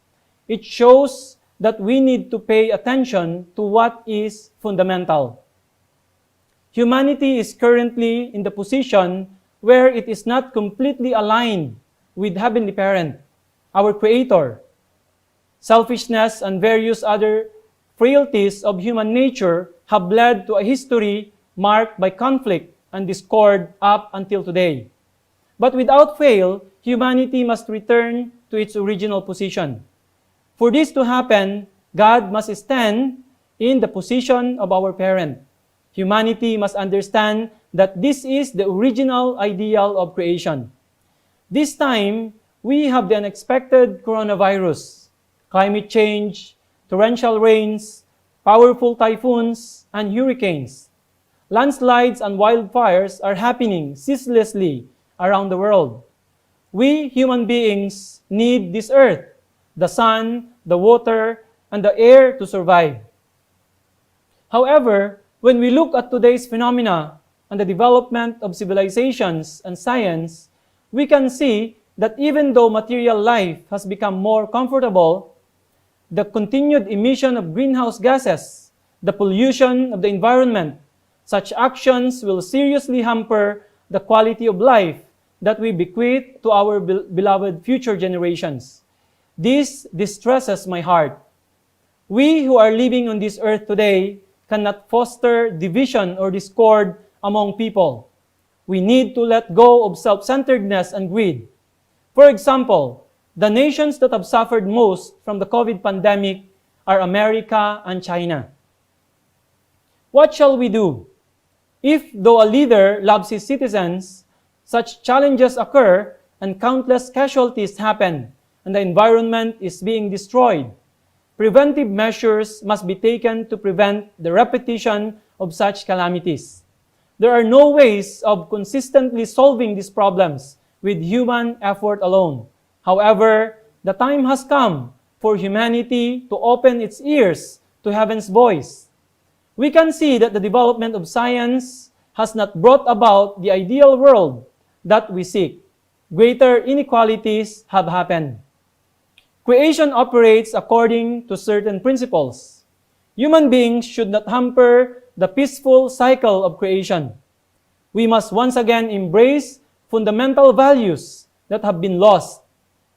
it shows that we need to pay attention to what is fundamental. Humanity is currently in the position where it is not completely aligned with Heavenly Parent, our Creator. Selfishness and various other frailties of human nature have led to a history marked by conflict and discord up until today. But without fail, humanity must return to its original position. For this to happen, God must stand in the position of our parent. Humanity must understand that this is the original ideal of creation. This time, we have the unexpected coronavirus, climate change, torrential rains, powerful typhoons, and hurricanes. Landslides and wildfires are happening ceaselessly around the world. We human beings need this earth, the sun, the water, and the air to survive. However, when we look at today's phenomena and the development of civilizations and science, we can see that even though material life has become more comfortable, the continued emission of greenhouse gases, the pollution of the environment, such actions will seriously hamper the quality of life that we bequeath to our beloved future generations. This distresses my heart. We who are living on this earth today cannot foster division or discord among people. We need to let go of self-centeredness and greed. For example, the nations that have suffered most from the COVID pandemic are America and China. What shall we do? If, though a leader loves his citizens, such challenges occur and countless casualties happen and the environment is being destroyed, preventive measures must be taken to prevent the repetition of such calamities. There are no ways of consistently solving these problems with human effort alone. However, the time has come for humanity to open its ears to heaven's voice. We can see that the development of science has not brought about the ideal world that we seek. Greater inequalities have happened. Creation operates according to certain principles. Human beings should not hamper the peaceful cycle of creation. We must once again embrace fundamental values that have been lost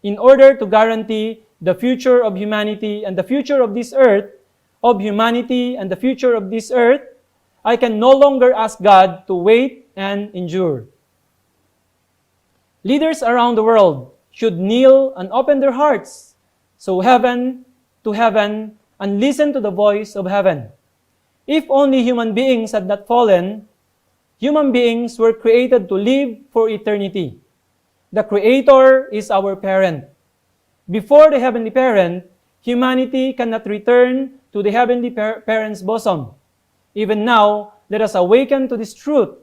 in order to guarantee the future of humanity and the future of this earth, of humanity and the future of this earth. I can no longer ask God to wait and endure. Leaders around the world should kneel and open their hearts to heaven and listen to the voice of heaven. If only human beings had not fallen, human beings were created to live for eternity. The Creator is our parent. Before the heavenly parent, humanity cannot return to the heavenly parent's bosom. Even now, let us awaken to this truth,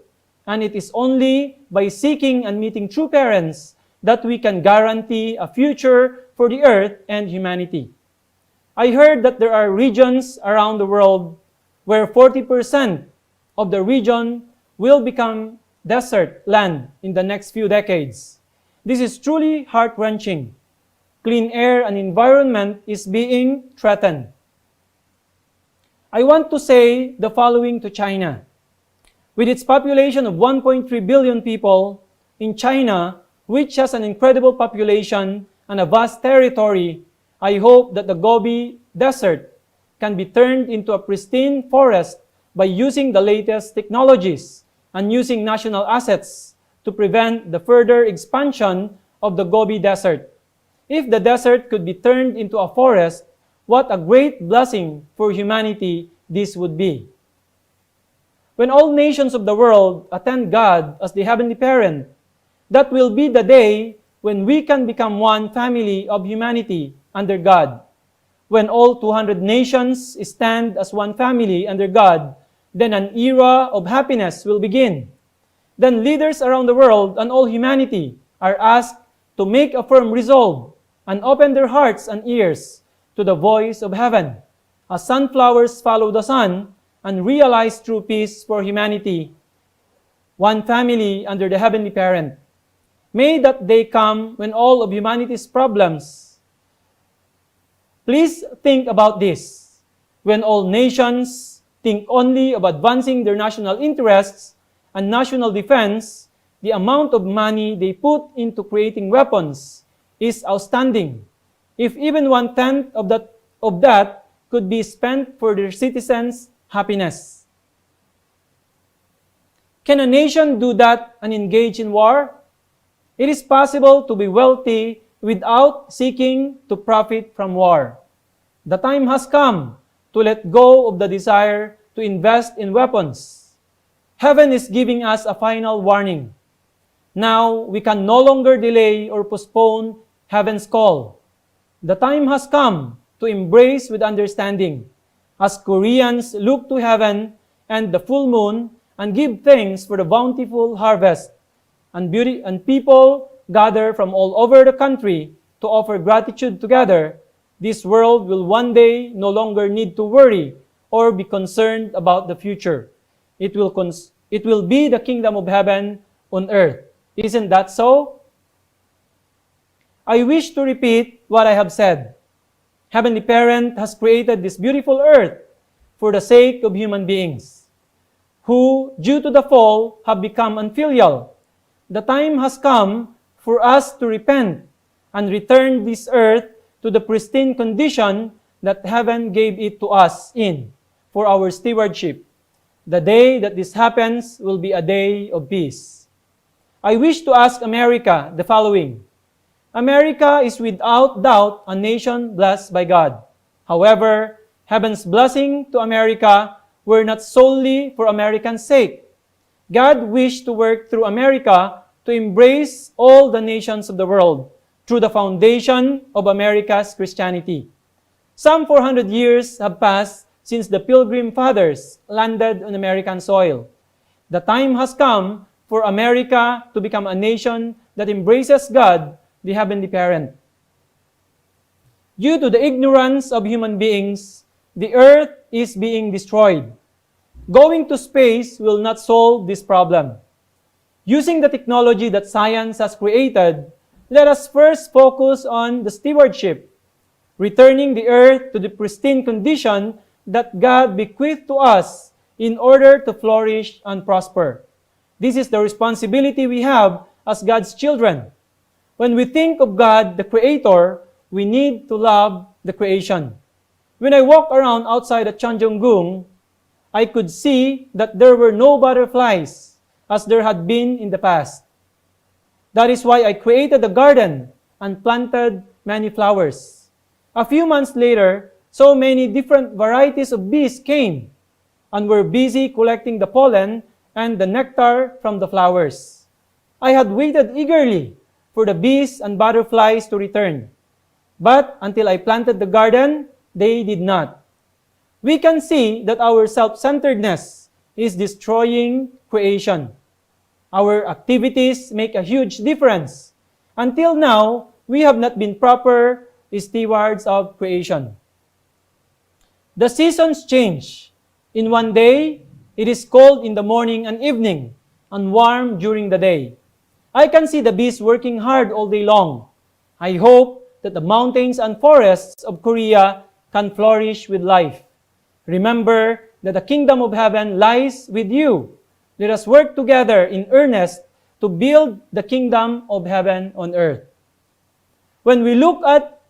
and it is only by seeking and meeting true parents that we can guarantee a future for the earth and humanity. I heard that there are regions around the world where 40% of the region will become desert land in the next few decades. This is truly heart-wrenching. Clean air and environment is being threatened. I want to say the following to China. With its population of 1.3 billion people, in China, which has an incredible population and a vast territory, I hope that the Gobi Desert can be turned into a pristine forest by using the latest technologies and using national assets to prevent the further expansion of the Gobi Desert. If the desert could be turned into a forest, what a great blessing for humanity this would be. When all nations of the world attend God as the heavenly parent, that will be the day when we can become one family of humanity under God. When all 200 nations stand as one family under God, then an era of happiness will begin. Then leaders around the world and all humanity are asked to make a firm resolve and open their hearts and ears to the voice of heaven, as sunflowers follow the sun, and realize true peace for humanity, one family under the heavenly parent. May that day come when all of humanity's problems. Please think about this. When all nations think only of advancing their national interests and national defense, the amount of money they put into creating weapons is outstanding. If even 1/10 of that could be spent for their citizens' happiness. Can a nation do that and engage in war? It is possible to be wealthy without seeking to profit from war. The time has come to let go of the desire to invest in weapons. Heaven is giving us a final warning. Now we can no longer delay or postpone heaven's call. The time has come to embrace with understanding, as Koreans look to heaven and the full moon and give thanks for the bountiful harvest, and people gather from all over the country to offer gratitude together. This world will one day no longer need to worry or be concerned about the future. It will be the kingdom of heaven on earth. Isn't that so? I wish to repeat what I have said. Heavenly Parent has created this beautiful earth for the sake of human beings, who, due to the fall, have become unfilial. The time has come for us to repent and return this earth to the pristine condition that heaven gave it to us in for our stewardship. The day that this happens will be a day of peace. I wish to ask America the following. America is without doubt a nation blessed by God. However, heaven's blessing to America were not solely for Americans' sake. God wished to work through America to embrace all the nations of the world through the foundation of America's Christianity. Some 400 years have passed since the Pilgrim Fathers landed on American soil. The time has come for America to become a nation that embraces God, the Heavenly Parent. Due to the ignorance of human beings, the earth is being destroyed. Going to space will not solve this problem. Using the technology that science has created, let us first focus on the stewardship, returning the earth to the pristine condition that God bequeathed to us in order to flourish and prosper. This is the responsibility we have as God's children. When we think of God, the Creator, we need to love the creation. When I walked around outside of Chanjonggung, I could see that there were no butterflies as there had been in the past. That is why I created a garden and planted many flowers. A few months later, so many different varieties of bees came and were busy collecting the pollen and the nectar from the flowers. I had waited eagerly for the bees and butterflies to return. But until I planted the garden, they did not. We can see that our self-centeredness is destroying creation. Our activities make a huge difference. Until now, we have not been proper stewards of creation. The seasons change. In one day, it is cold in the morning and evening, and warm during the day. I can see the bees working hard all day long. I hope that the mountains and forests of Korea can flourish with life. Remember that the kingdom of heaven lies with you. Let us work together in earnest to build the kingdom of heaven on earth. When we look at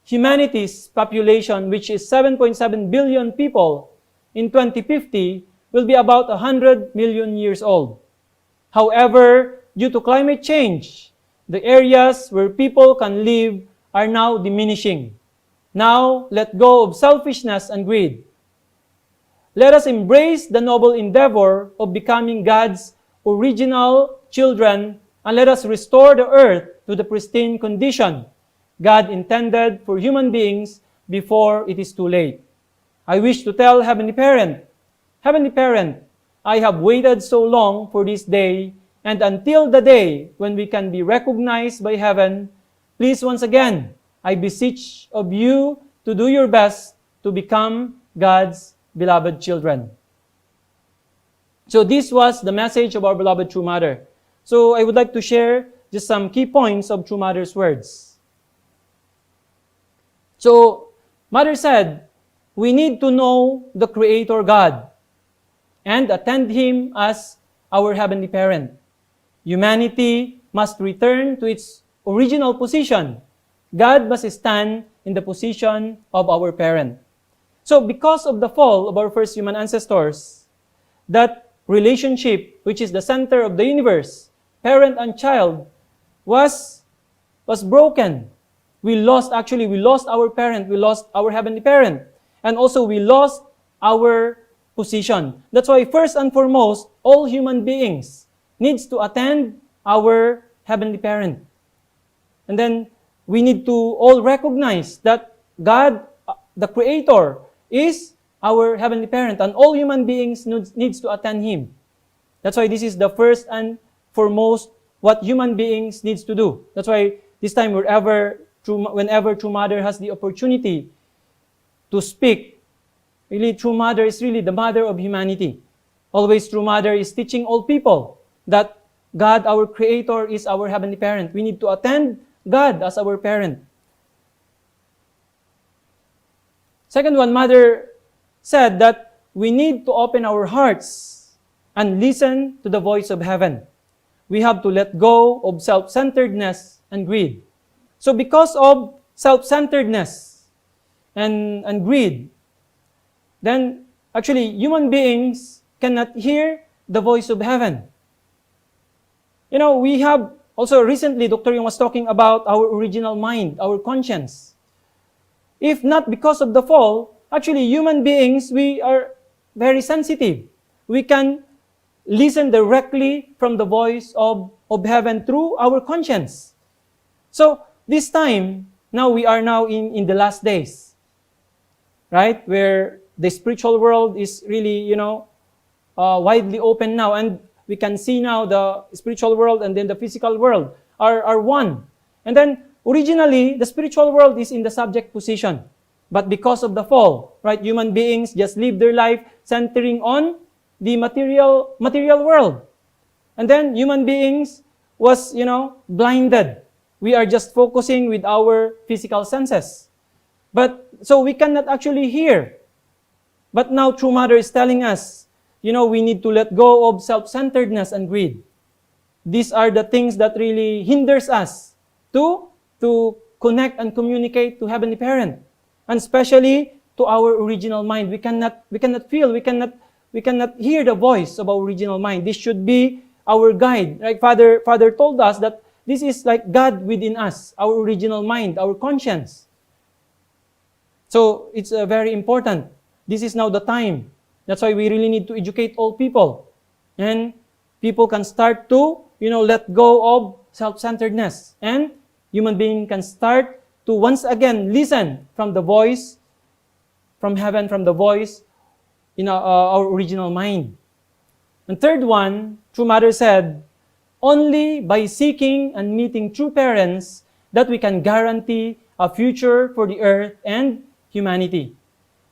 humanity's population, which is 7.7 billion people, in 2050 will be about 100 million years old. However, due to climate change, the areas where people can live are now diminishing. Now, let go of selfishness and greed. Let us embrace the noble endeavor of becoming God's original children, and let us restore the earth to the pristine condition God intended for human beings before it is too late. I wish to tell Heavenly Parent, I have waited so long for this day, and until the day when we can be recognized by heaven, please once again, I beseech of you to do your best to become God's beloved children. So this was the message of our beloved True Mother. So I would like to share just some key points of True Mother's words. So, Mother said, we need to know the Creator God and attend Him as our Heavenly Parent. Humanity must return to its original position. God must stand in the position of our parent. So because of the fall of our first human ancestors, that relationship, which is the center of the universe, parent and child, was broken. We lost our parent, we lost our heavenly parent, and also we lost our position. That's why first and foremost, all human beings needs to attend our heavenly parent. And then we need to all recognize that God, the Creator, is our heavenly parent, and all human beings needs to attend Him. That's why this is the first and foremost what human beings needs to do. That's why this time, whenever True Mother has the opportunity to speak, really True Mother is really the mother of humanity. Always True Mother is teaching all people that God, our Creator, is our heavenly parent. We need to attend God as our parent. Second one, Mother said that we need to open our hearts and listen to the voice of heaven. We have to let go of self-centeredness and greed. So because of self-centeredness and greed, then actually human beings cannot hear the voice of heaven. You know, we have also recently, Dr. Yung was talking about our original mind, our conscience. If not because of the fall, actually human beings, we are very sensitive. We can listen directly from the voice of heaven through our conscience. So this time, now we are now in the last days, right? Where the spiritual world is really, widely open now, and we can see now the spiritual world and then the physical world are one. And then originally, the spiritual world is in the subject position. But because of the fall, right, human beings just live their life centering on the material world. And then human beings was, blinded. We are just focusing with our physical senses. But so we cannot actually hear. But now True Mother is telling us, we need to let go of self-centeredness and greed. These are the things that really hinders us to connect and communicate to Heavenly Parent. And especially to our original mind. We cannot feel, we cannot hear the voice of our original mind. This should be our guide. Right? Father told us that this is like God within us, our original mind, our conscience. So it's very important. This is now the time. That's why we really need to educate all people. And people can start to, let go of self-centeredness. And human being can start to once again listen from the voice from heaven, from the voice in our original mind. And third one, True Mother said, only by seeking and meeting true parents that we can guarantee a future for the earth and humanity.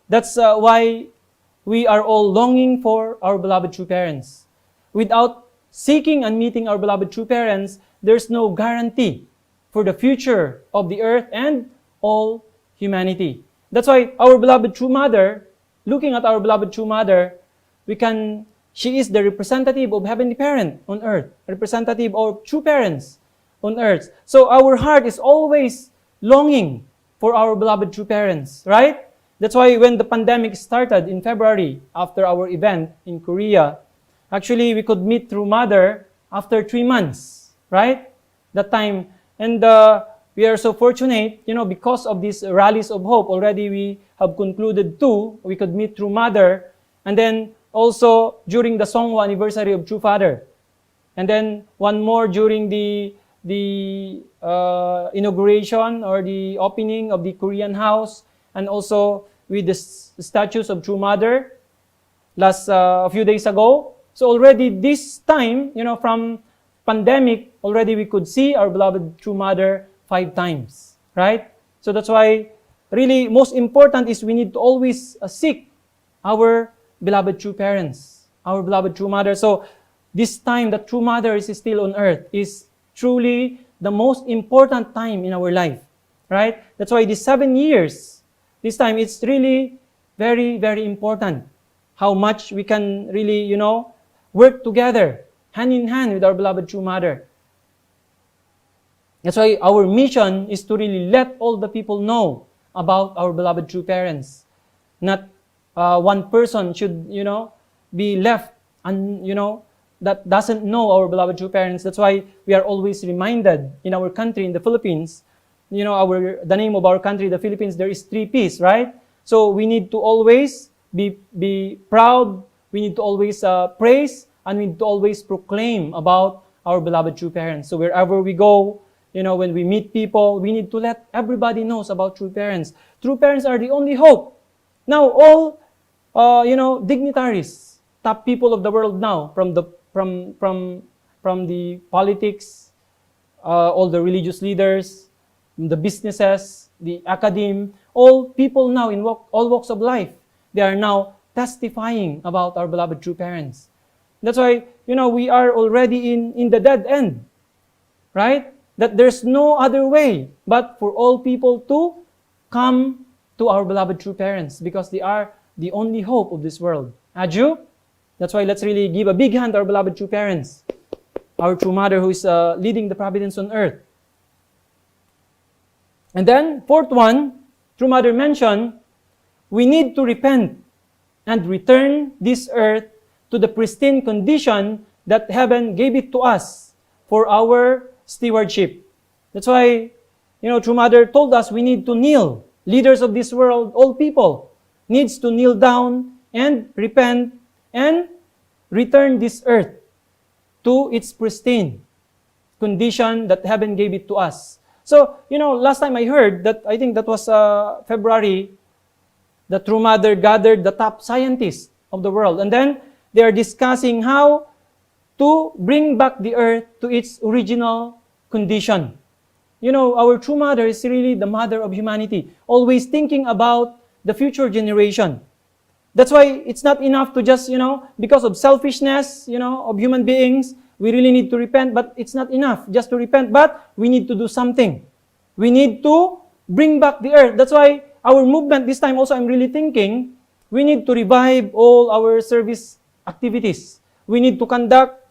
That's why we are all longing for our beloved true parents. Without seeking and meeting our beloved true parents, there's no guarantee for the future of the earth and all humanity. That's why our beloved true mother, looking at our beloved true mother, she is the representative of Heavenly Parent on earth, representative of true parents on earth. So our heart is always longing for our beloved true parents, right? That's why when the pandemic started in February, after our event in Korea, actually we could meet True Mother after 3 months, right? That time. And we are so fortunate, because of these rallies of hope, already we have concluded 2. We could meet True Mother. And then also during the Songwa anniversary of True Father. And then one more during the inauguration or the opening of the Korean house. And also with the statues of True Mother a few days ago. So already this time, from pandemic, already we could see our beloved True Mother 5 times, right? So that's why really most important is we need to always seek our beloved true parents, our beloved True Mother. So this time that True Mother is still on earth is truly the most important time in our life, right? That's why these 7 years, this time it's really very, very important how much we can really, work together, hand in hand with our beloved True Mother. That's why our mission is to really let all the people know about our beloved true parents. Not one person should, be left and, that doesn't know our beloved true parents. That's why we are always reminded in our country, in the Philippines, the name of our country, the Philippines, there is 3 P's, right? So we need to always be proud, we need to always praise, and we need to always proclaim about our beloved true parents. So wherever we go, when we meet people, we need to let everybody knows about true parents. True parents are the only hope. Now, all, dignitaries, top people of the world now, from the politics, all the religious leaders, the businesses, the academe, all people now in all walks of life, they are now testifying about our beloved true parents. That's why, we are already in the dead end, right? That there's no other way but for all people to come to our beloved true parents because they are the only hope of this world. Aju? That's why let's really give a big hand to our beloved true parents, our true mother who is leading the providence on earth. And then, 4th one, true mother mentioned, we need to repent and return this earth to the pristine condition that heaven gave it to us for our stewardship. That's why, true mother told us we need to kneel. Leaders of this world, all people, needs to kneel down and repent and return this earth to its pristine condition that heaven gave it to us. So, last time I heard that, I think that was February, the True Mother gathered the top scientists of the world. And then they are discussing how to bring back the earth to its original condition. Our True Mother is really the mother of humanity, always thinking about the future generation. That's why it's not enough to just, because of selfishness, of human beings, we really need to repent, but it's not enough just to repent, but we need to do something. We need to bring back the earth. That's why our movement this time also, I'm really thinking, we need to revive all our service activities. We need to conduct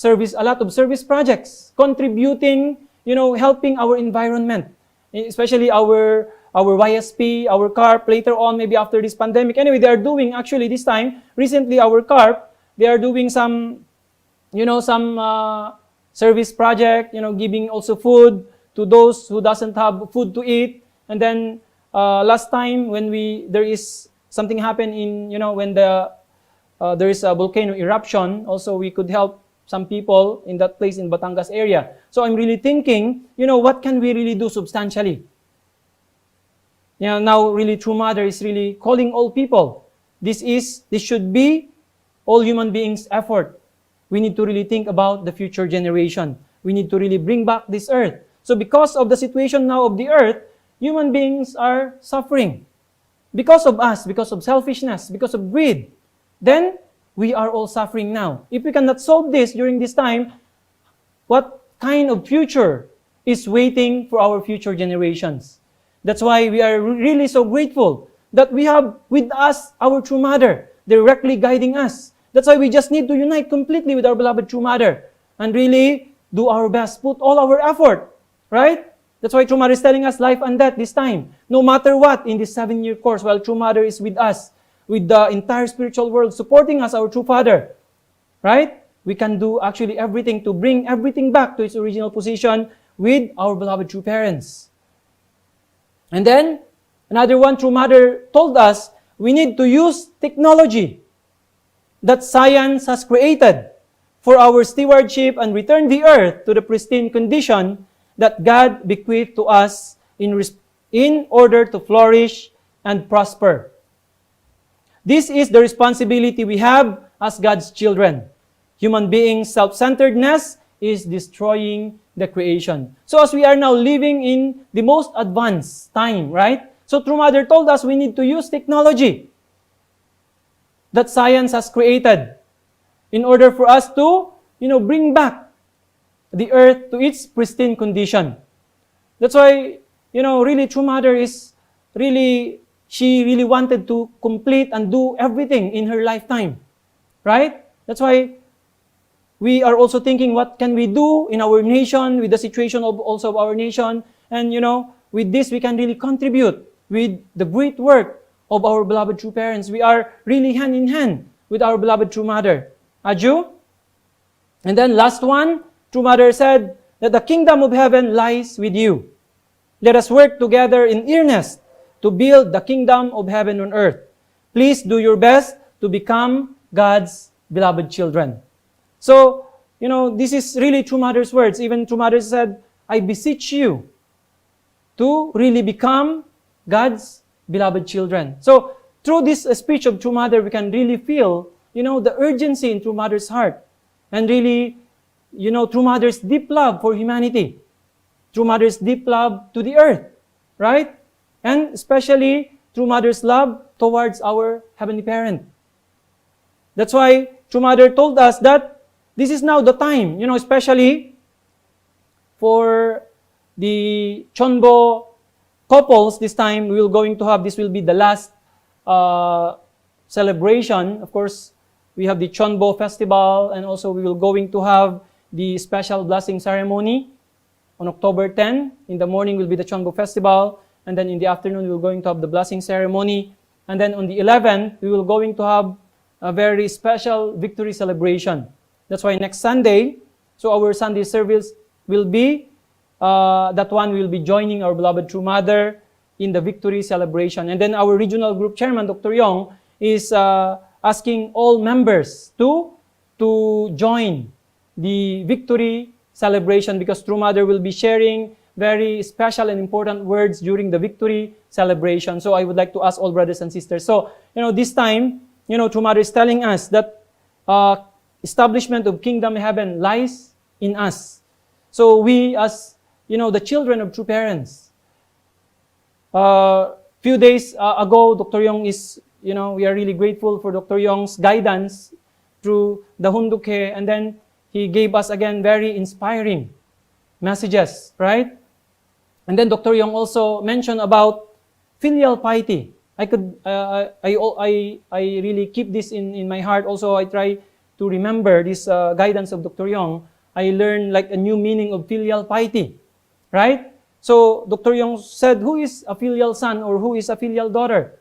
a lot of service projects, contributing, helping our environment, especially our YSP, our CARP, later on, maybe after this pandemic. Anyway, they are doing, actually this time, recently our CARP, they are doing some service project, giving also food to those who doesn't have food to eat. And then last time when there is something happen in, when there is a volcano eruption, also we could help some people in that place in Batangas area. So I'm really thinking, what can we really do substantially? Now really True Mother is really calling all people. This should be all human beings' effort. We need to really think about the future generation. We need to really bring back this earth. So because of the situation now of the earth, human beings are suffering. Because of us, because of selfishness, because of greed. Then, we are all suffering now. If we cannot solve this during this time, what kind of future is waiting for our future generations? That's why we are really so grateful that we have with us our True Mother, directly guiding us. That's why we just need to unite completely with our beloved True Mother and really do our best, put all our effort, right? That's why True Mother is telling us life and death this time. No matter what, in this 7-year course, while True Mother is with us, with the entire spiritual world supporting us, our True Father, right? We can do actually everything to bring everything back to its original position with our beloved True Parents. And then, another one, True Mother told us, we need to use technology that science has created for our stewardship and return the earth to the pristine condition that God bequeathed to us in order to flourish and prosper. This is the responsibility we have as God's children. Human beings' self-centeredness is destroying the creation. So as we are now living in the most advanced time, right? So True Mother told us we need to use technology that science has created in order for us to, bring back the earth to its pristine condition. That's why, really True Mother she really wanted to complete and do everything in her lifetime. Right? That's why we are also thinking, what can we do in our nation, with the situation of our nation? And, with this, we can really contribute with the great work of our beloved True Parents. We are really hand in hand with our beloved True Mother. Aju? And then last one, True Mother said that the kingdom of heaven lies with you. Let us work together in earnest to build the kingdom of heaven on earth. Please do your best to become God's beloved children. So, this is really True Mother's words. Even True Mother said, I beseech you to really become God's beloved children. So, through this speech of True Mother, we can really feel, the urgency in True Mother's heart. And really, True Mother's deep love for humanity. True Mother's deep love to the earth. Right? And especially, True Mother's love towards our Heavenly Parent. That's why True Mother told us that this is now the time, especially for the Chonbo couples, this time we will going to have, this will be the last celebration. Of course, we have the Chonbo festival, and also we will going to have the special blessing ceremony on October 10. In the morning will be the Chonbo festival, and then in the afternoon we will going to have the blessing ceremony. And then on the 11th, we will going to have a very special victory celebration. That's why next Sunday, so our Sunday service will be, that one will be joining our beloved True Mother in the victory celebration. And then our regional group chairman, Dr. Yong, is asking all members to join the victory celebration, because True Mother will be sharing very special and important words during the victory celebration. So I would like to ask all brothers and sisters. So, this time, True Mother is telling us that establishment of kingdom heaven lies in us. So we as, the children of true parents. Few days ago, Dr. Yong is, we are really grateful for Dr. Yong's guidance through the Hunduke, and then he gave us again very inspiring messages, right? And then Dr. Yong also mentioned about filial piety. I really keep this in my heart. Also, I try to remember this guidance of Dr. Yong. I learned like a new meaning of filial piety, right? So Dr. Yong said, who is a filial son or who is a filial daughter?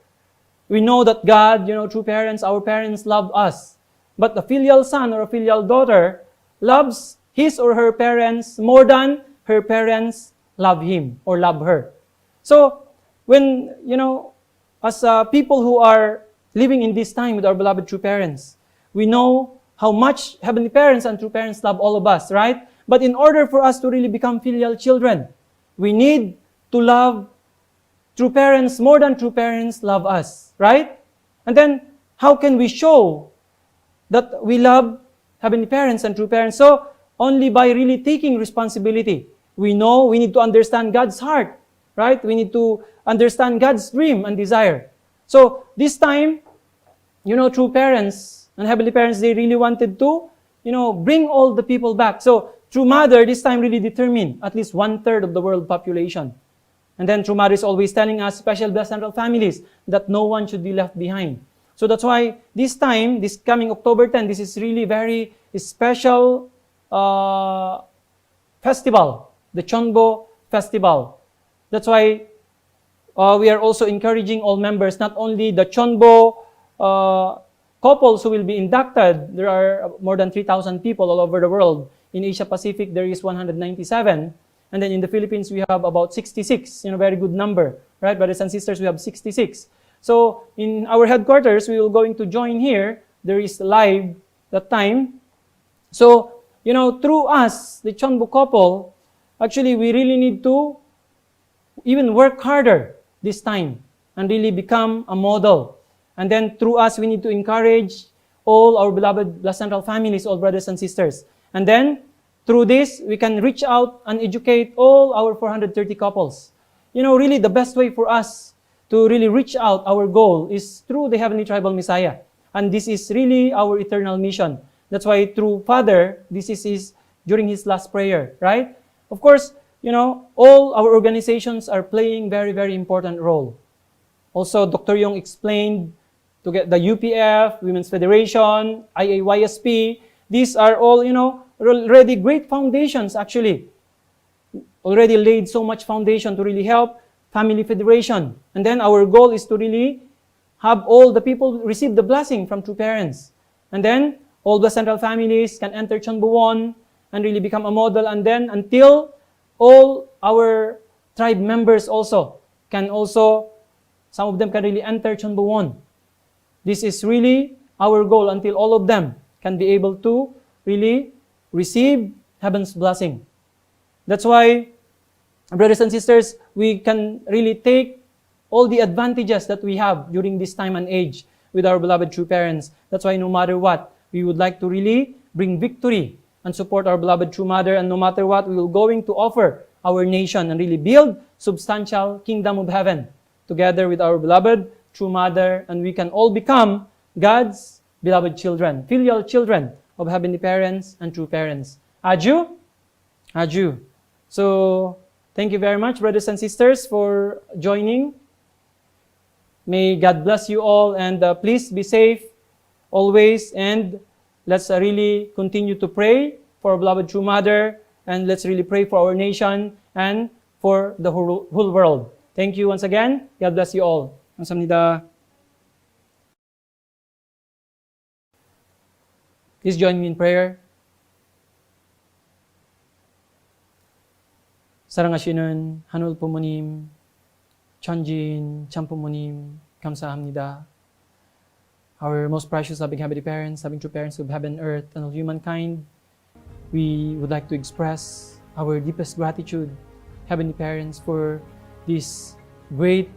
We know that God, true parents, our parents love us. But a filial son or a filial daughter loves his or her parents more than her parents love him or love her. So when, as people who are living in this time with our beloved true parents, we know how much heavenly parents and true parents love all of us, right? But in order for us to really become filial children, we need to love true parents more than true parents love us, right? And then, how can we show that we love heavenly parents and true parents? So, only by really taking responsibility. We know we need to understand God's heart, right? We need to understand God's dream and desire. So, this time, true parents and heavenly parents, they really wanted to, bring all the people back. So, True Mother this time really determined at least 1/3 of the world population. And then True Mother is always telling us, special blessed central families, that no one should be left behind. So that's why this time, this coming October 10, this is really very special festival, the Chonbo Festival. That's why we are also encouraging all members, not only the Chonbo couples who will be inducted. There are more than 3,000 people all over the world. In Asia Pacific, there is 197. And then in the Philippines, we have about 66. Very good number, right? Brothers and sisters, we have 66. So in our headquarters, we will going to join here. There is live that time. So, through us, the Chonbo couple, actually, we really need to even work harder this time and really become a model. And then through us, we need to encourage all our beloved blessed central families, all brothers and sisters. And then, through this, we can reach out and educate all our 430 couples. Really the best way for us to really reach out, our goal is through the Heavenly Tribal Messiah. And this is really our eternal mission. That's why through Father, this is during his last prayer, right? Of course, all our organizations are playing very, very important role. Also, Dr. Yong explained to get the UPF, Women's Federation, IAYSP. These are all, already great foundations, actually. Already laid so much foundation to really help Family Federation. And then our goal is to really have all the people receive the blessing from true parents. And then all the central families can enter Chonbuwon and really become a model, and then until all our tribe members also can also, some of them can really enter Chonbuwon. This is really our goal until all of them can be able to really receive heaven's blessing. That's why, brothers and sisters, we can really take all the advantages that we have during this time and age with our beloved true parents. That's why no matter what, we would like to really bring victory and support our beloved true mother, and no matter what, we will going to offer our nation and really build substantial kingdom of heaven together with our beloved true mother, and we can all become God's beloved children, filial children of heavenly parents and true parents. Aju? Aju. So, thank you very much, brothers and sisters, for joining. May God bless you all, and please be safe always, and let's really continue to pray for our beloved true mother, and let's really pray for our nation and for the whole world. Thank you once again. God bless you all. 감사합니다. Please join me in prayer. 사랑하시는 하늘 부모님, 천지인 참 부모님, 감사합니다. Our most precious, loving heavenly parents, loving true parents of heaven, earth, and all humankind, we would like to express our deepest gratitude, heavenly parents, for this great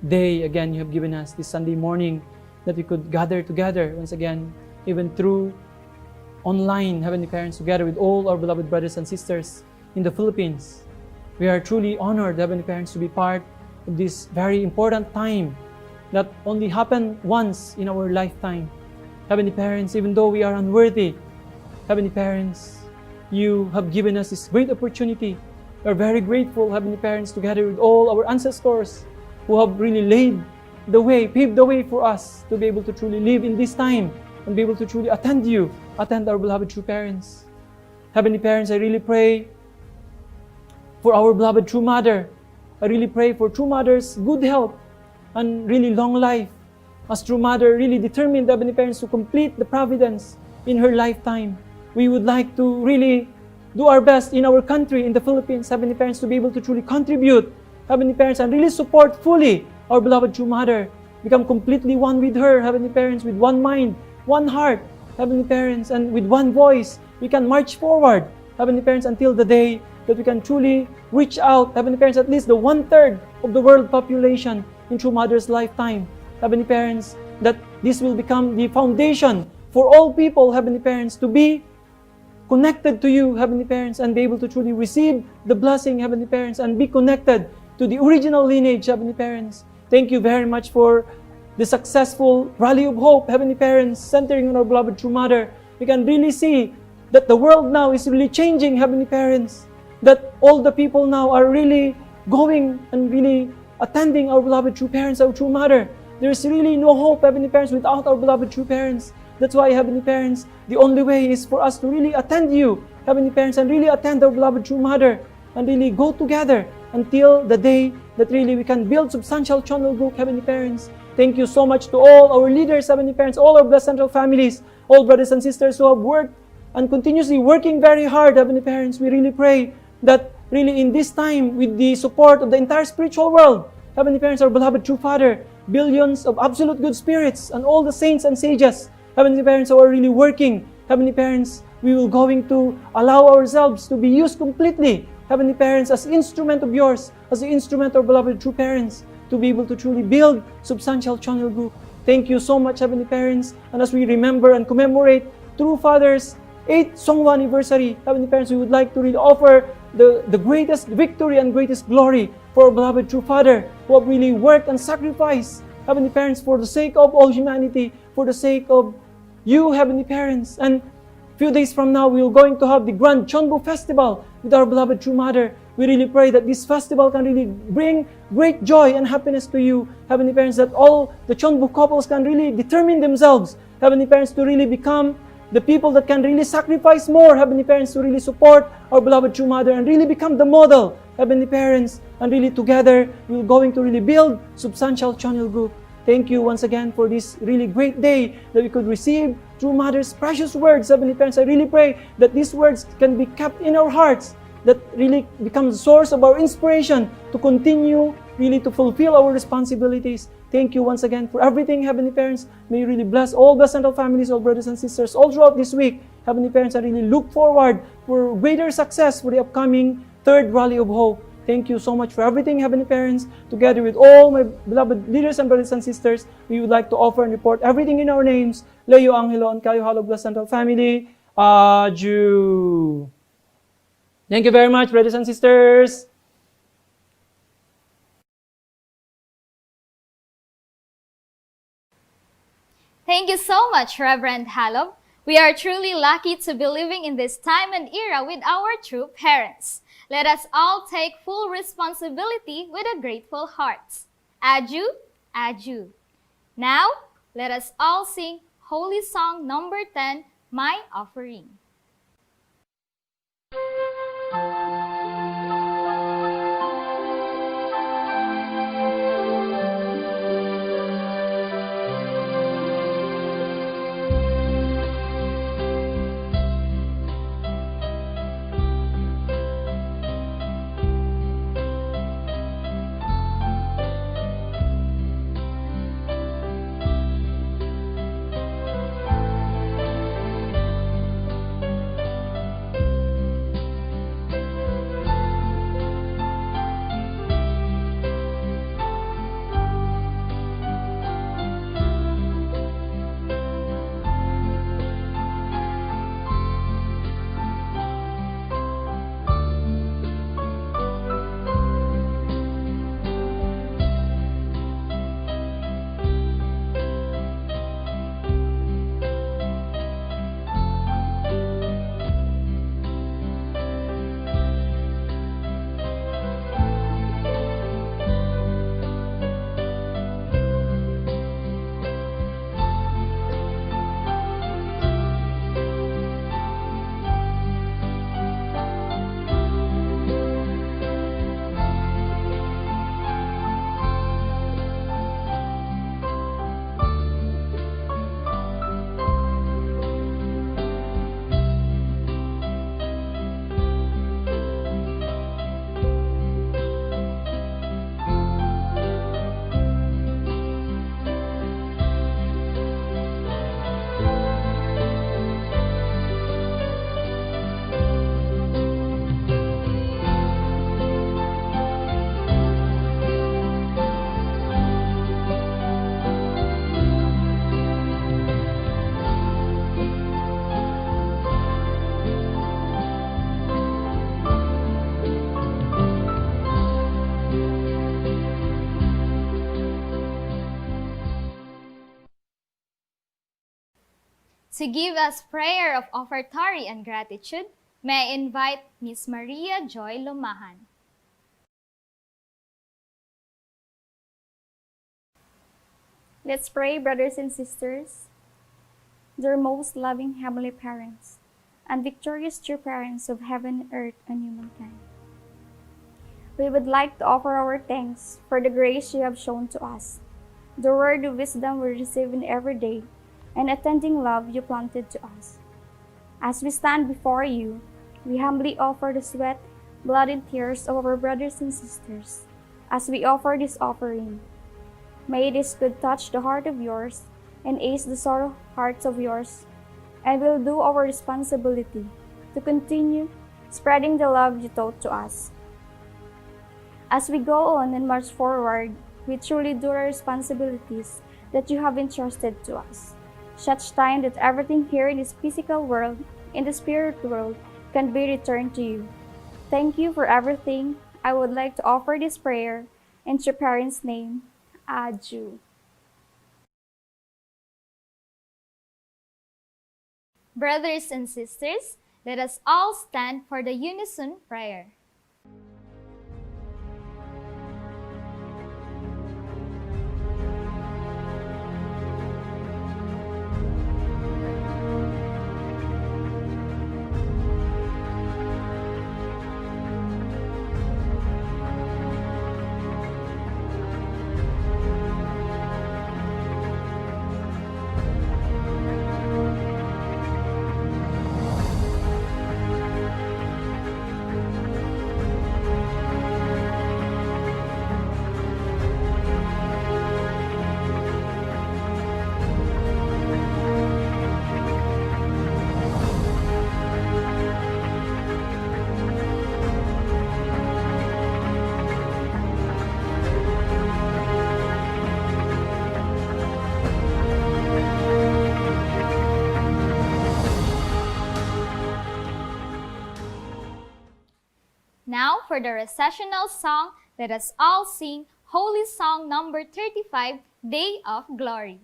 day again you have given us, this Sunday morning, that we could gather together once again, even through online, heavenly parents, together with all our beloved brothers and sisters in the Philippines. We are truly honored, heavenly parents, to be part of this very important time that only happened once in our lifetime. Heavenly parents, even though we are unworthy, heavenly parents, you have given us this great opportunity. We are very grateful, heavenly parents, together with all our ancestors who have really laid the way, paved the way for us to be able to truly live in this time and be able to truly attend our beloved true parents. Heavenly parents, I really pray for our beloved true mother. I really pray for true mother's good health and really long life, as true mother really determined, heavenly parents, to complete the providence in her lifetime. We would like to really do our best in our country, in the Philippines, heavenly parents, to be able to truly contribute, heavenly parents, and really support fully our beloved true mother. Become completely one with her, heavenly parents, with one mind, one heart, heavenly parents, and with one voice. We can march forward, heavenly parents, until the day that we can truly reach out, heavenly parents, at least the 1/3 of the world population in true mother's lifetime. Heavenly parents, that this will become the foundation for all people, heavenly parents, to be connected to you, heavenly parents, and be able to truly receive the blessing, heavenly parents, and be connected to the original lineage, heavenly parents. Thank you very much for the successful rally of hope, heavenly parents, centering on our beloved true mother. We can really see that the world now is really changing, heavenly parents, that all the people now are really going and really attending our beloved true parents, our true mother. There is really no hope, heavenly parents, without our beloved true parents. That's why, heavenly parents, the only way is for us to really attend you, heavenly parents, and really attend our beloved true mother, and really go together until the day that really we can build substantial channel group, heavenly parents. Thank you so much to all our leaders, heavenly parents, all our blessed central families, all brothers and sisters who have worked and continuously working very hard, heavenly parents. We really pray that really in this time, with the support of the entire spiritual world, heavenly parents, our beloved true Father, billions of absolute good spirits, and all the saints and sages, heavenly parents, who are really working, heavenly parents, we will going to allow ourselves to be used completely, heavenly parents, as instrument of yours, as the instrument of our beloved true parents, to be able to truly build substantial channel group. Thank you so much, heavenly parents, and as we remember and commemorate True Father's 8th Songwa anniversary, heavenly parents, we would like to really offer the greatest victory and greatest glory for our beloved true Father, who have really worked and sacrificed, heavenly parents, for the sake of all humanity, for the sake of you, heavenly parents. And a few days from now, we are going to have the Grand Chonbu Festival with our beloved true mother. We really pray that this festival can really bring great joy and happiness to you, heavenly parents, that all the Chonbu couples can really determine themselves, heavenly parents, to really become the people that can really sacrifice more, heavenly parents, to really support our beloved true mother and really become the model, heavenly parents, and really together we're going to really build substantial channel group. Thank you once again for this really great day that we could receive through Mother's precious words. Heavenly Parents, I really pray that these words can be kept in our hearts, that really becomes the source of our inspiration to continue really to fulfill our responsibilities. Thank you once again for everything, Heavenly Parents. May you really bless all Blessed Central families, all brothers and sisters, all throughout this week. Heavenly Parents, I really look forward for greater success for the upcoming third Rally of Hope. Thank you so much for everything, Heavenly Parents. Together with all my beloved leaders and brothers and sisters, we would like to offer and report everything in our names. Leo Angelo and Kayo Halog Blessed Central family. Aju. Thank you very much, brothers and sisters. Thank you so much, Reverend Halob. We are truly lucky to be living in this time and era with our true parents. Let us all take full responsibility with a grateful heart. Aju, Aju. Now, let us all sing Holy Song number 10, My Offering. To give us prayer of offertory and gratitude, may I invite Miss Maria Joy Lumahan. Let's pray, brothers and sisters. Dear most loving Heavenly Parents, and victorious true parents of heaven, earth, and humankind, we would like to offer our thanks for the grace you have shown to us, the word of wisdom we receive in every day, and attending love you planted to us. As we stand before you, we humbly offer the sweat, blood, and tears of our brothers and sisters. As we offer this offering, may this good touch the heart of yours and ease the sorrow hearts of yours, and will do our responsibility to continue spreading the love you taught to us. As we go on and march forward, we truly do our responsibilities that you have entrusted to us, such time that everything here in this physical world, in the spirit world, can be returned to you. Thank you for everything. I would like to offer this prayer in your parents' name. Aju. Brothers and sisters, let us all stand for the unison prayer. for the recessional song, let us all sing Holy Song number 35, Day of Glory.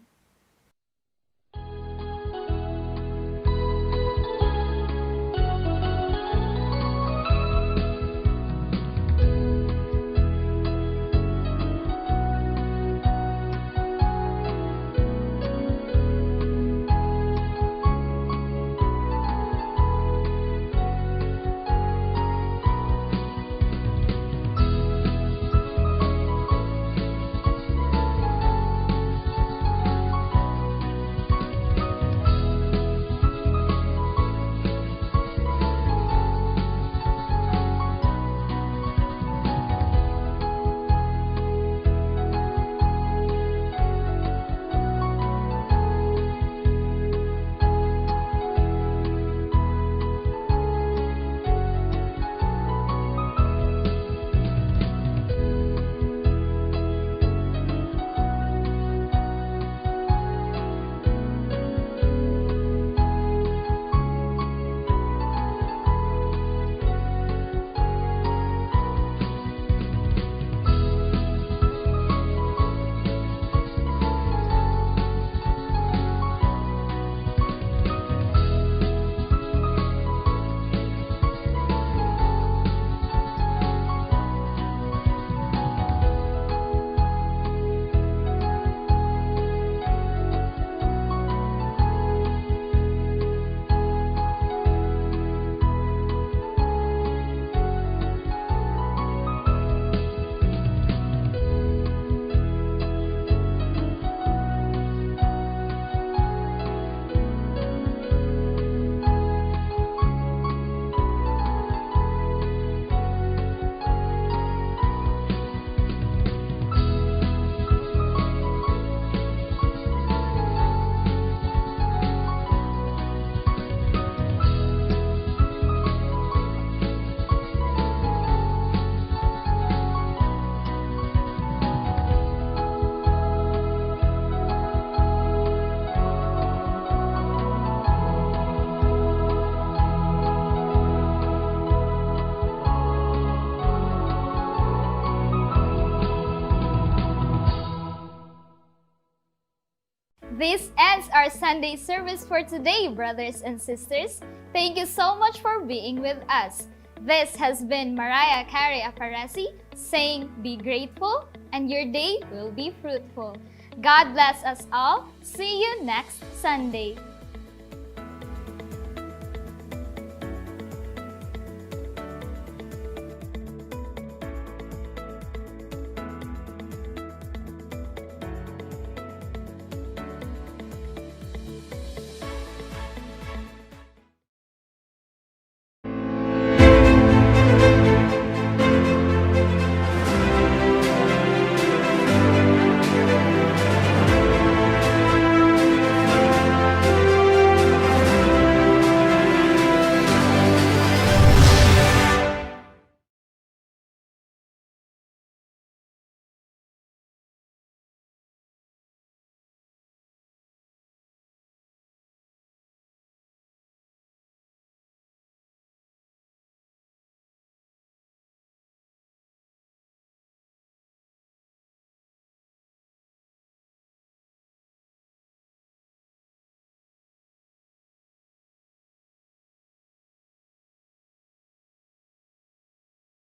This ends our Sunday service for today, brothers and sisters. Thank you so much for being with us. This has been Mariah Carey Aparesi saying, "Be grateful and your day will be fruitful." God bless us all. See you next Sunday.